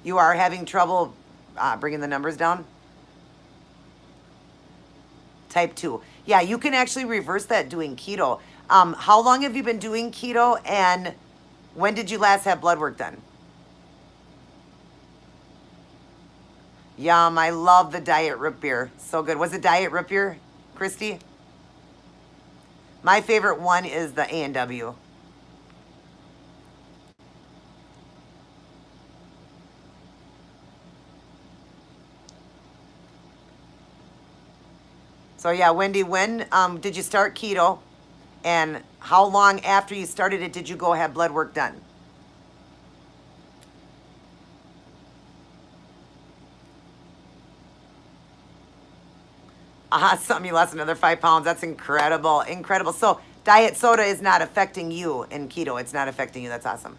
Speaker 1: You are having trouble bringing the numbers down? Type 2. Yeah, you can actually reverse that doing keto. How long have you been doing keto, and when did you last have blood work done? Yum, I love the diet root beer. So good. Was it diet root beer, Christy? My favorite one is the A&W. So yeah, Wendy, when did you start keto, and how long after you started it did you go have blood work done? Awesome, you lost another 5 pounds. That's incredible, incredible. So diet soda is not affecting you in keto. It's not affecting you. That's awesome.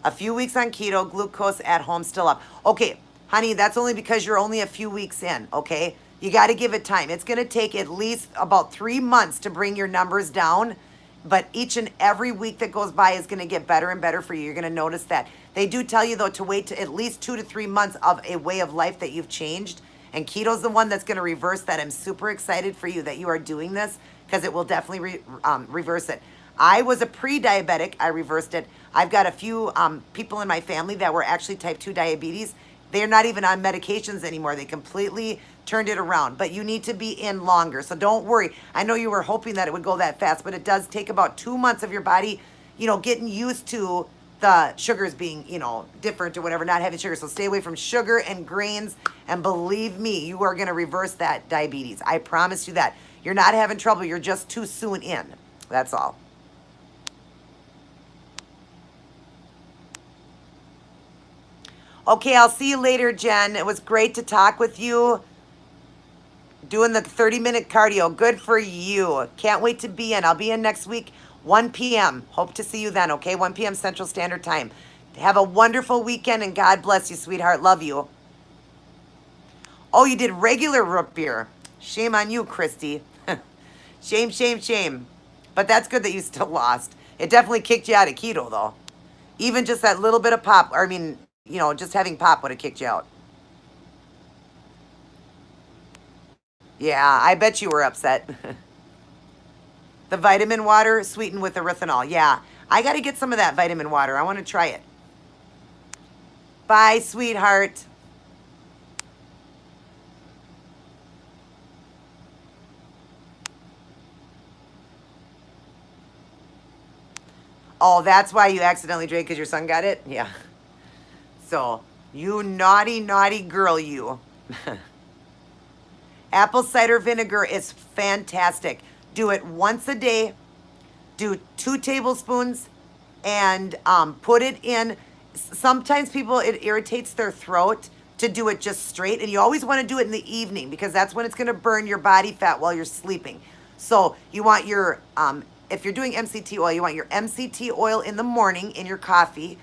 Speaker 1: A few weeks on keto, glucose at home still up. Okay, honey, that's only because you're only a few weeks in, okay? You got to give it time. It's going to take at least about 3 months to bring your numbers down, but each and every week that goes by is going to get better and better for you. You're going to notice that. They do tell you, though, to wait to at least 2 to 3 months of a way of life that you've changed, and keto's the one that's going to reverse that. I'm super excited for you that you are doing this, because it will definitely reverse it. I was a pre-diabetic. I reversed it. I've got a few people in my family that were actually type 2 diabetes. They're not even on medications anymore. They completely turned it around. But you need to be in longer. So don't worry. I know you were hoping that it would go that fast, but it does take about 2 months of your body, you know, getting used to the sugars being, you know, different or whatever, not having sugar. So stay away from sugar and grains. And believe me, you are going to reverse that diabetes. I promise you that. You're not having trouble. You're just too soon in. That's all. Okay, I'll see you later, Jen. It was great to talk with you. Doing the 30-minute cardio. Good for you. Can't wait to be in. I'll be in next week. 1 p.m. Hope to see you then, okay? 1 p.m. Central Standard Time. Have a wonderful weekend, and God bless you, sweetheart. Love you. Oh, you did regular root beer. Shame on you, Christy. Shame, shame, shame. But that's good that you still lost. It definitely kicked you out of keto, though. Even just that little bit of pop, or I mean, you know, just having pop would have kicked you out. Yeah, I bet you were upset. The vitamin water sweetened with erythritol. Yeah, I got to get some of that vitamin water. I want to try it. Bye, sweetheart. Oh, that's why you accidentally drank because your son got it? Yeah. So, you naughty, naughty girl, you. Apple cider vinegar is fantastic. Do it once a day. Do 2 tablespoons and put it in. Sometimes people, it irritates their throat to do it just straight. And you always want to do it in the evening because that's when it's going to burn your body fat while you're sleeping. So you want your, if you're doing MCT oil, you want your MCT oil in the morning in your coffee.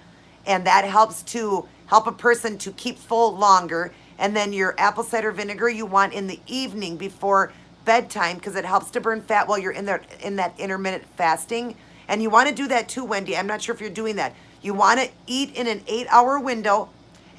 Speaker 1: And that helps to help a person to keep full longer. And then your apple cider vinegar you want in the evening before bedtime because it helps to burn fat while you're in that intermittent fasting. And you want to do that too, Wendy. I'm not sure if you're doing that. You want to eat in an 8-hour window,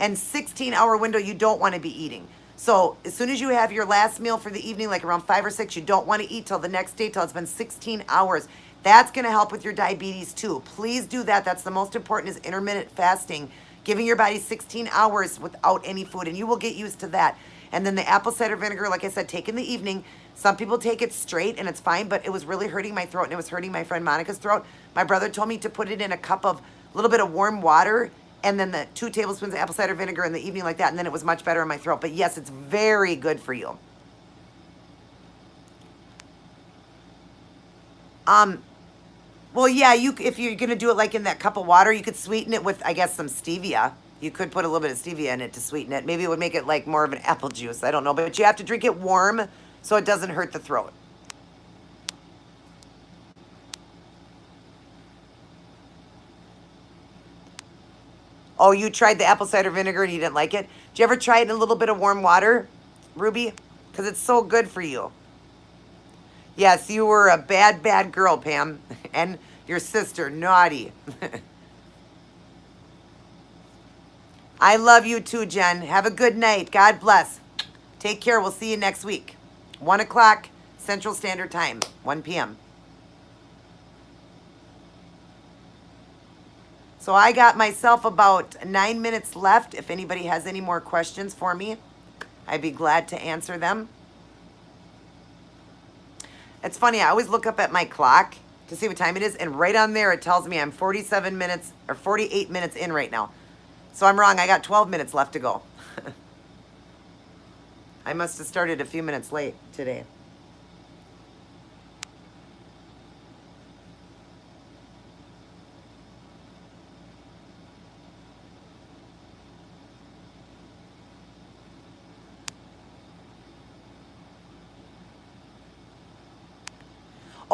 Speaker 1: and 16-hour window you don't want to be eating. So as soon as you have your last meal for the evening, like around 5 or 6, you don't want to eat till the next day, till it's been 16 hours. That's going to help with your diabetes too. Please do that. That's the most important, is intermittent fasting, giving your body 16 hours without any food, and you will get used to that. And then the apple cider vinegar, like I said, take in the evening. Some people take it straight and it's fine, but it was really hurting my throat and it was hurting my friend Monica's throat. My brother told me to put it in a cup of a little bit of warm water and then the 2 tablespoons of apple cider vinegar in the evening like that, and then it was much better in my throat. But yes, it's very good for you. Well, yeah, if you're going to do it like in that cup of water, you could sweeten it with, I guess, some stevia. You could put a little bit of stevia in it to sweeten it. Maybe it would make it like more of an apple juice. I don't know. But you have to drink it warm so it doesn't hurt the throat. Oh, you tried the apple cider vinegar and you didn't like it? Did you ever try it in a little bit of warm water, Ruby? Because it's so good for you. Yes, you were a bad, bad girl, Pam. And your sister, naughty. I love you too, Jen. Have a good night. God bless. Take care. We'll see you next week. 1 o'clock Central Standard Time, 1 p.m. So I got myself about 9 minutes left. If anybody has any more questions for me, I'd be glad to answer them. It's funny, I always look up at my clock to see what time it is, and right on there it tells me I'm 47 minutes or 48 minutes in right now. So I'm wrong. I got 12 minutes left to go. I must have started a few minutes late today.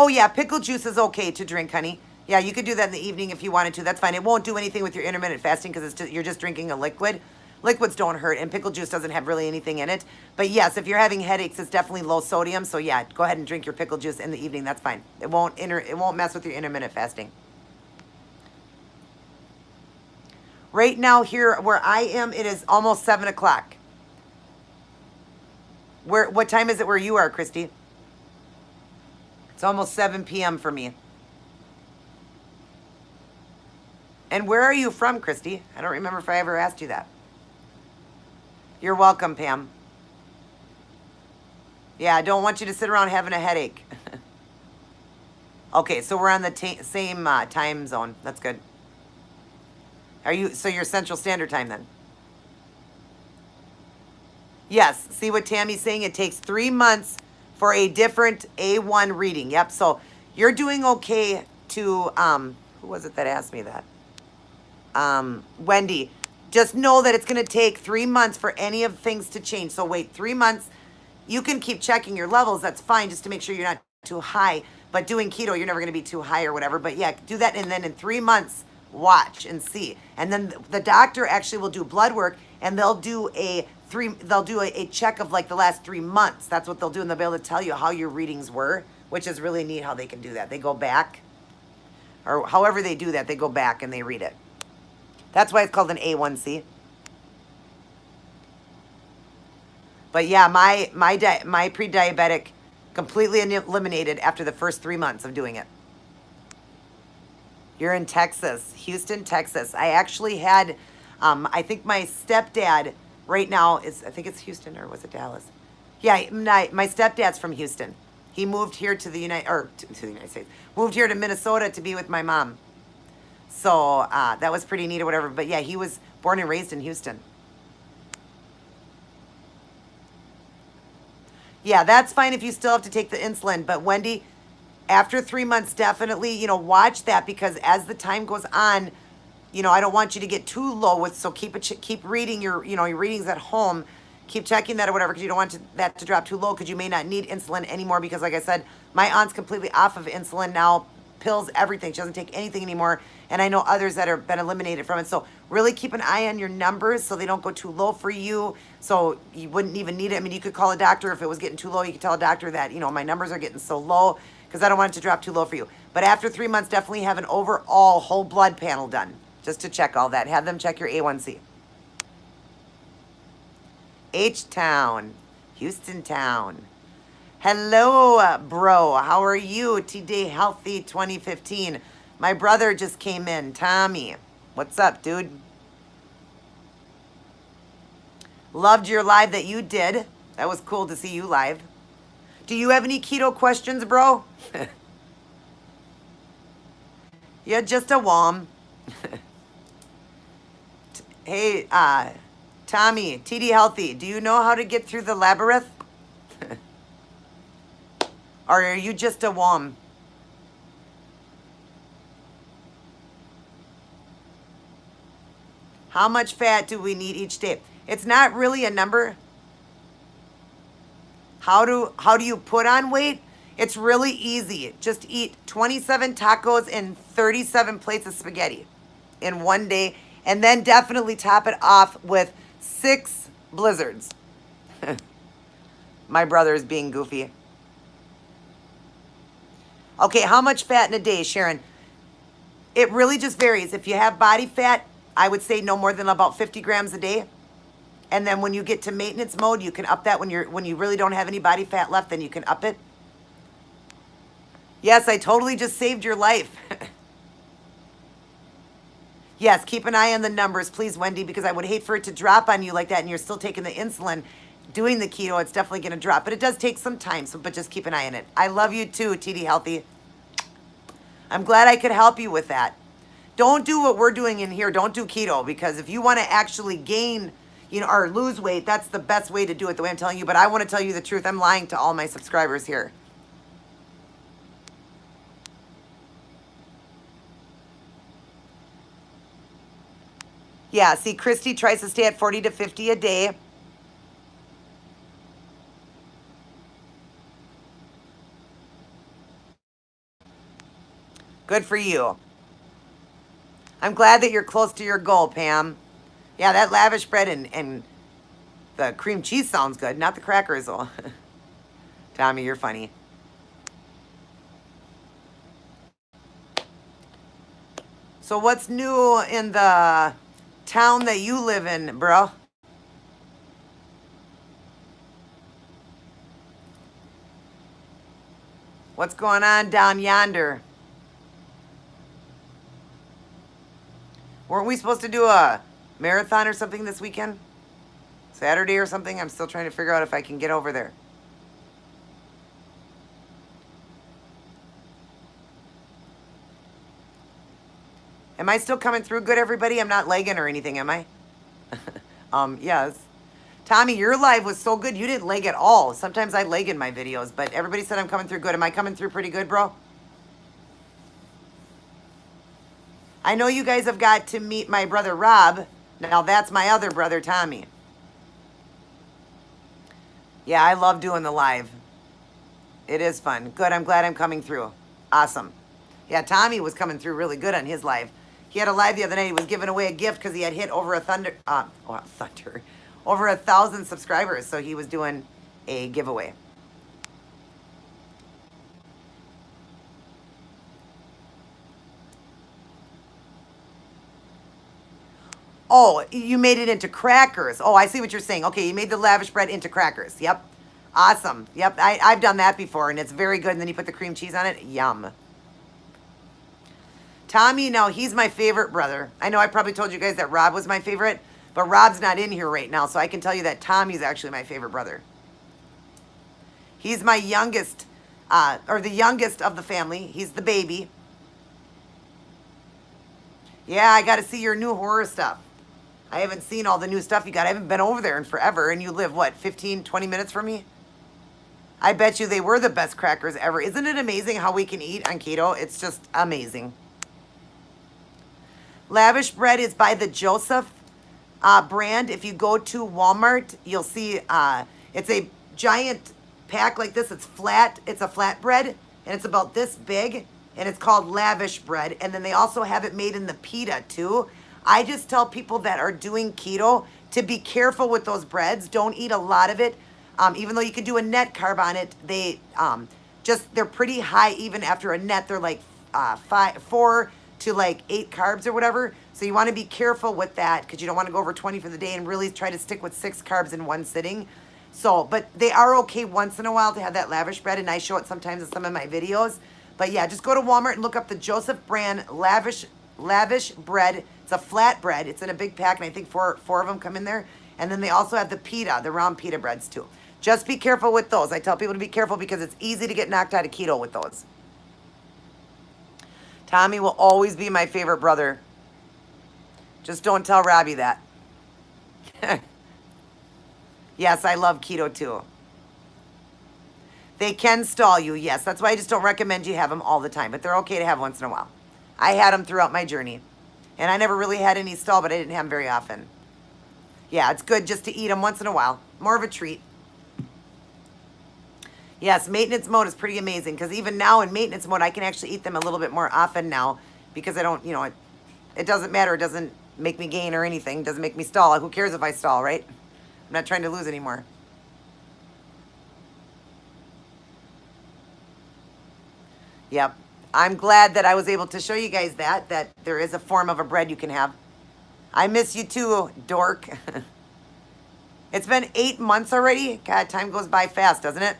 Speaker 1: Oh, yeah, pickle juice is okay to drink, honey. Yeah, you could do that in the evening if you wanted to. That's fine. It won't do anything with your intermittent fasting because you're just drinking a liquid. Liquids don't hurt, and pickle juice doesn't have really anything in it. But yes, if you're having headaches, it's definitely low sodium. So yeah, go ahead and drink your pickle juice in the evening. That's fine. It won't mess with your intermittent fasting. Right now here where I am, it is almost 7 o'clock. What time is it where you are, Christy? It's almost 7 p.m. for me. And where are you from, Christy? I don't remember if I ever asked you that. You're welcome, Pam. Yeah, I don't want you to sit around having a headache. Okay, so we're on the same time zone. That's good. So you're Central Standard Time then? Yes, see what Tammy's saying? It takes 3 months for a different A1 reading. Yep, so you're doing okay to, who was it that asked me that? Wendy. Just know that it's going to take 3 months for any of things to change. So wait 3 months. You can keep checking your levels. That's fine, just to make sure you're not too high. But doing keto, you're never going to be too high or whatever. But yeah, do that. And then in 3 months, watch and see. And then the doctor actually will do blood work, and they'll do a check of like the last 3 months. That's what they'll do. And they'll be able to tell you how your readings were, which is really neat how they can do that. They go back, or however they do that, they go back and they read it. That's why it's called an A1C. But yeah, my pre-diabetic completely eliminated after the first 3 months of doing it. You're in Texas, Houston, Texas. I actually had, I think my stepdad right now is, I think it's Houston, or was it Dallas? Yeah, my stepdad's from Houston. He moved here to the to the United States. Moved here to Minnesota to be with my mom. So that was pretty neat or whatever. But yeah, he was born and raised in Houston. Yeah, that's fine if you still have to take the insulin. But Wendy, after 3 months, definitely, watch that, because as the time goes on, I don't want you to get too low with, so keep reading your readings at home. Keep checking that or whatever, because you don't want that to drop too low, because you may not need insulin anymore, because like I said, my aunt's completely off of insulin now, pills, everything. She doesn't take anything anymore. And I know others that have been eliminated from it. So really keep an eye on your numbers so they don't go too low for you. So you wouldn't even need it. I mean, you could call a doctor if it was getting too low. You could tell a doctor that, my numbers are getting so low, because I don't want it to drop too low for you. But after 3 months, definitely have an overall whole blood panel done, just to check all that. Have them check your A1C. H-Town, Houston Town. Hello, bro. How are you? T-Day Healthy 2015. My brother just came in. Tommy. What's up, dude? Loved your live that you did. That was cool to see you live. Do you have any keto questions, bro? You're just a worm. Hey, Tommy, TD Healthy, do you know how to get through the labyrinth? Or are you just a worm? How much fat do we need each day? It's not really a number. How do you put on weight? It's really easy. Just eat 27 tacos and 37 plates of spaghetti in one day, and then definitely top it off with 6 blizzards. My brother is being goofy. Okay, how much fat in a day, Sharon? It really just varies. If you have body fat, I would say no more than about 50 grams a day. And then when you get to maintenance mode, you can up that. When you really don't have any body fat left, then you can up it. Yes, I totally just saved your life. Yes, keep an eye on the numbers, please, Wendy, because I would hate for it to drop on you like that, and you're still taking the insulin. Doing the keto, it's definitely going to drop, but it does take some time, but just keep an eye on it. I love you too, TD Healthy. I'm glad I could help you with that. Don't do what we're doing in here. Don't do keto, because if you want to actually gain, or lose weight, that's the best way to do it, the way I'm telling you. But I want to tell you the truth. I'm lying to all my subscribers here. Yeah, see, Christy tries to stay at 40 to 50 a day. Good for you. I'm glad that you're close to your goal, Pam. Yeah, that lavish bread and the cream cheese sounds good, not the crackers, though. Tommy, you're funny. So what's new in the town that you live in, bro? What's going on down yonder? Weren't we supposed to do a marathon or something this weekend? Saturday or something? I'm still trying to figure out if I can get over there. Am I still coming through good, everybody? I'm not lagging or anything, am I? Yes. Tommy, your live was so good. You didn't lag at all. Sometimes I lag in my videos, but everybody said I'm coming through good. Am I coming through pretty good, bro? I know you guys have got to meet my brother Rob. Now that's my other brother, Tommy. Yeah, I love doing the live. It is fun. Good, I'm glad I'm coming through. Awesome. Yeah, Tommy was coming through really good on his live. He had a live the other night. He was giving away a gift because he had hit over over 1,000 subscribers. So he was doing a giveaway. Oh, you made it into crackers. Oh, I see what you're saying. Okay, you made the lavish bread into crackers. Yep. Awesome. Yep, I've done that before, and it's very good. And then you put the cream cheese on it. Yum. Tommy, no, he's my favorite brother. I know I probably told you guys that Rob was my favorite, but Rob's not in here right now, so I can tell you that Tommy's actually my favorite brother. He's my youngest, or the youngest of the family. He's the baby. Yeah, I got to see your new horror stuff. I haven't seen all the new stuff you got. I haven't been over there in forever, and you live, what, 15, 20 minutes from me? I bet you they were the best crackers ever. Isn't it amazing how we can eat on keto? It's just amazing. Lavish bread is by the Joseph brand. If you go to Walmart, you'll see it's a giant pack like this. It's flat. It's a flat bread, and it's about this big, and it's called Lavish bread. And then they also have it made in the pita too. I just tell people that are doing keto to be careful with those breads. Don't eat a lot of it. Even though you can do a net carb on it, they're pretty high even after a net. They're like 4 to like 8 carbs or whatever. So you want to be careful with that because you don't want to go over 20 for the day and really try to stick with 6 carbs in one sitting. So, but they are okay once in a while to have that lavish bread, and I show it sometimes in some of my videos. But yeah, just go to Walmart and look up the Joseph brand lavish bread. It's a flat bread. It's in a big pack, and I think four of them come in there. And then they also have the pita, the round pita breads too. Just be careful with those. I tell people to be careful because it's easy to get knocked out of keto with those. Tommy will always be my favorite brother. Just don't tell Robbie that. Yes, I love keto too. They can stall you, yes. That's why I just don't recommend you have them all the time, but they're okay to have once in a while. I had them throughout my journey, and I never really had any stall, but I didn't have them very often. Yeah, it's good just to eat them once in a while. More of a treat. Yes, maintenance mode is pretty amazing because even now in maintenance mode, I can actually eat them a little bit more often now because I don't, it doesn't matter. It doesn't make me gain or anything. It doesn't make me stall. Who cares if I stall, right? I'm not trying to lose anymore. Yep. I'm glad that I was able to show you guys that there is a form of a bread you can have. I miss you too, dork. It's been 8 months already. God, time goes by fast, doesn't it?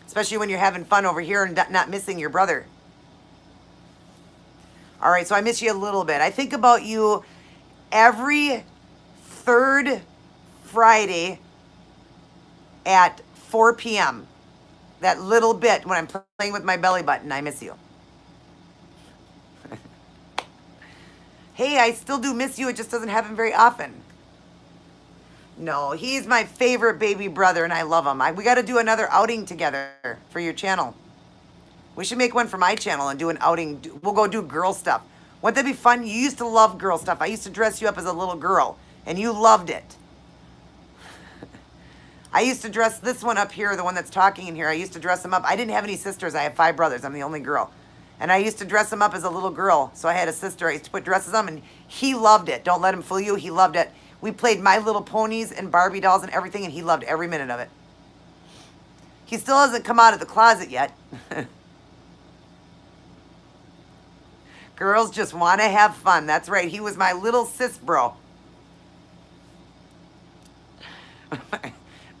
Speaker 1: Especially when you're having fun over here and not missing your brother. All right, so I miss you a little bit. I think about you every third Friday at 4 p.m. That little bit when I'm playing with my belly button, I miss you. Hey, I still do miss you. It just doesn't happen very often. No, he's my favorite baby brother, and I love him. We got to do another outing together for your channel. We should make one for my channel and do an outing. We'll go do girl stuff. Wouldn't that be fun? You used to love girl stuff. I used to dress you up as a little girl, and you loved it. I used to dress this one up here, the one that's talking in here. I used to dress him up. I didn't have any sisters. I have 5 brothers. I'm the only girl. And I used to dress him up as a little girl. So I had a sister. I used to put dresses on, and he loved it. Don't let him fool you. He loved it. We played My Little Ponies and Barbie dolls and everything, and he loved every minute of it. He still hasn't come out of the closet yet. Girls just want to have fun. That's right. He was my little sis bro.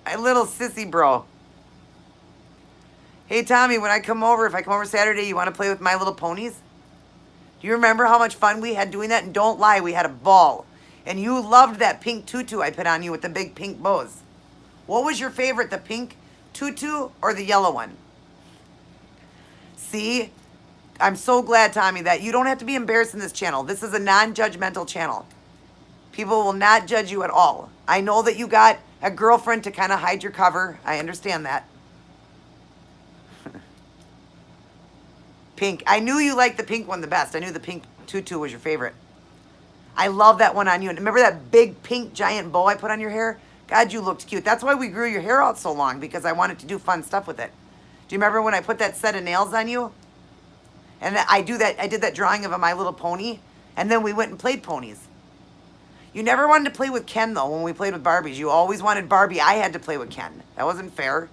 Speaker 1: My little sissy bro. Hey, Tommy, when I come over, if I come over Saturday, you want to play with My Little Ponies? Do you remember how much fun we had doing that? And don't lie, we had a ball. And you loved that pink tutu I put on you with the big pink bows. What was your favorite, the pink tutu or the yellow one? See, I'm so glad, Tommy, that you don't have to be embarrassed in this channel. This is a non-judgmental channel. People will not judge you at all. I know that you got a girlfriend to kind of hide your cover. I understand that. Pink. I knew you liked the pink one the best. I knew the pink tutu was your favorite. I love that one on you. And remember that big pink giant bow I put on your hair? God, you looked cute. That's why we grew your hair out so long, because I wanted to do fun stuff with it. Do you remember when I put that set of nails on you? And I did that drawing of a My Little Pony, and then we went and played ponies. You never wanted to play with Ken, though, when we played with Barbies. You always wanted Barbie. I had to play with Ken. That wasn't fair.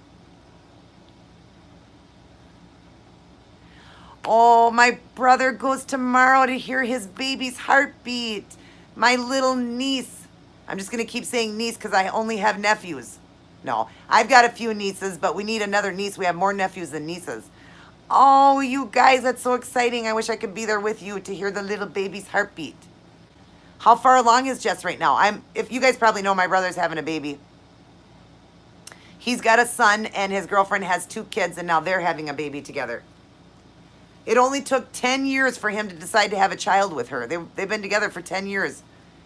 Speaker 1: Oh, my brother goes tomorrow to hear his baby's heartbeat. My little niece. I'm just going to keep saying niece because I only have nephews. No, I've got a few nieces, but we need another niece. We have more nephews than nieces. Oh, you guys, that's so exciting. I wish I could be there with you to hear the little baby's heartbeat. How far along is Jess right now? If you guys probably know, my brother's having a baby. He's got a son, and his girlfriend has 2 kids, and now they're having a baby together. It only took 10 years for him to decide to have a child with her. They've been together for 10 years,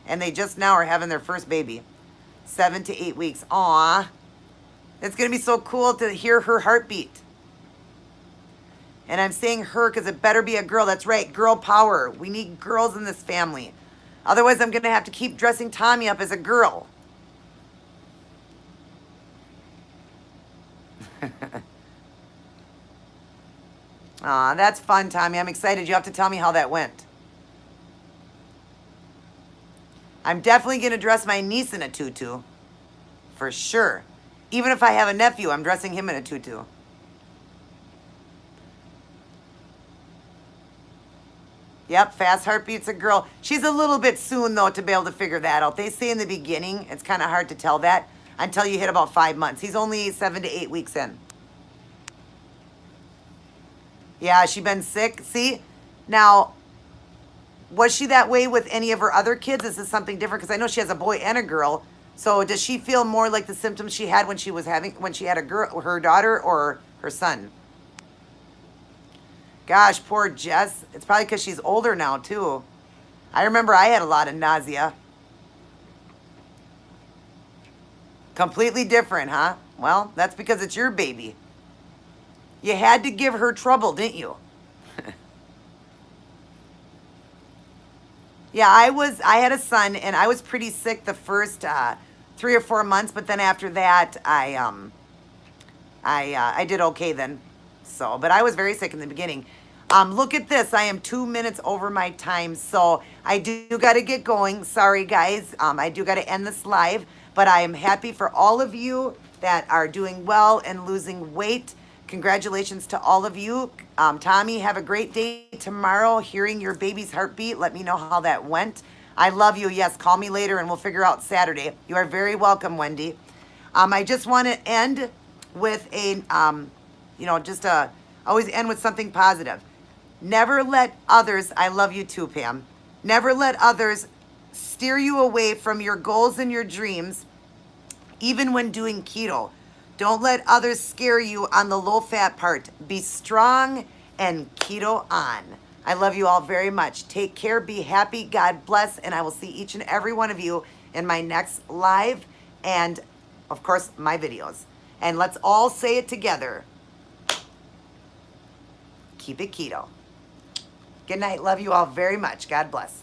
Speaker 1: and they just now are having their first baby. 7 to 8 weeks. Aw. It's going to be so cool to hear her heartbeat. And I'm saying her because it better be a girl. That's right, girl power. We need girls in this family. Otherwise, I'm going to have to keep dressing Tommy up as a girl. Aw, that's fun, Tommy. I'm excited. You have to tell me how that went. I'm definitely going to dress my niece in a tutu. For sure. Even if I have a nephew, I'm dressing him in a tutu. Yep, fast heartbeat's a girl. She's a little bit soon, though, to be able to figure that out. They say in the beginning, it's kind of hard to tell that until you hit about 5 months. He's only 7 to 8 weeks in. Yeah, she been sick. See? Now, was she that way with any of her other kids? Is this something different? Because I know she has a boy and a girl. So does she feel more like the symptoms she had when she had a girl, her daughter, or her son? Gosh, poor Jess. It's probably because she's older now, too. I remember I had a lot of nausea. Completely different, huh? Well, that's because it's your baby. You had to give her trouble, didn't you? Yeah, I had a son, and I was pretty sick the first 3 or 4 months, but then after that, I did okay then. So, but I was very sick in the beginning. Look at this. I am 2 minutes over my time, so I do got to get going. Sorry, guys. I do got to end this live, but I am happy for all of you that are doing well and losing weight. Congratulations to all of you. Tommy, have a great day tomorrow hearing your baby's heartbeat. Let me know how that went. I love you. Yes, call me later and we'll figure out Saturday. You are very welcome, Wendy. I just want to end with always end with something positive. Never let others, I love you too, Pam. Never let others steer you away from your goals and your dreams, even when doing keto. Don't let others scare you on the low-fat part. Be strong and keto on. I love you all very much. Take care. Be happy. God bless. And I will see each and every one of you in my next live and, of course, my videos. And let's all say it together. Keep it keto. Good night. Love you all very much. God bless.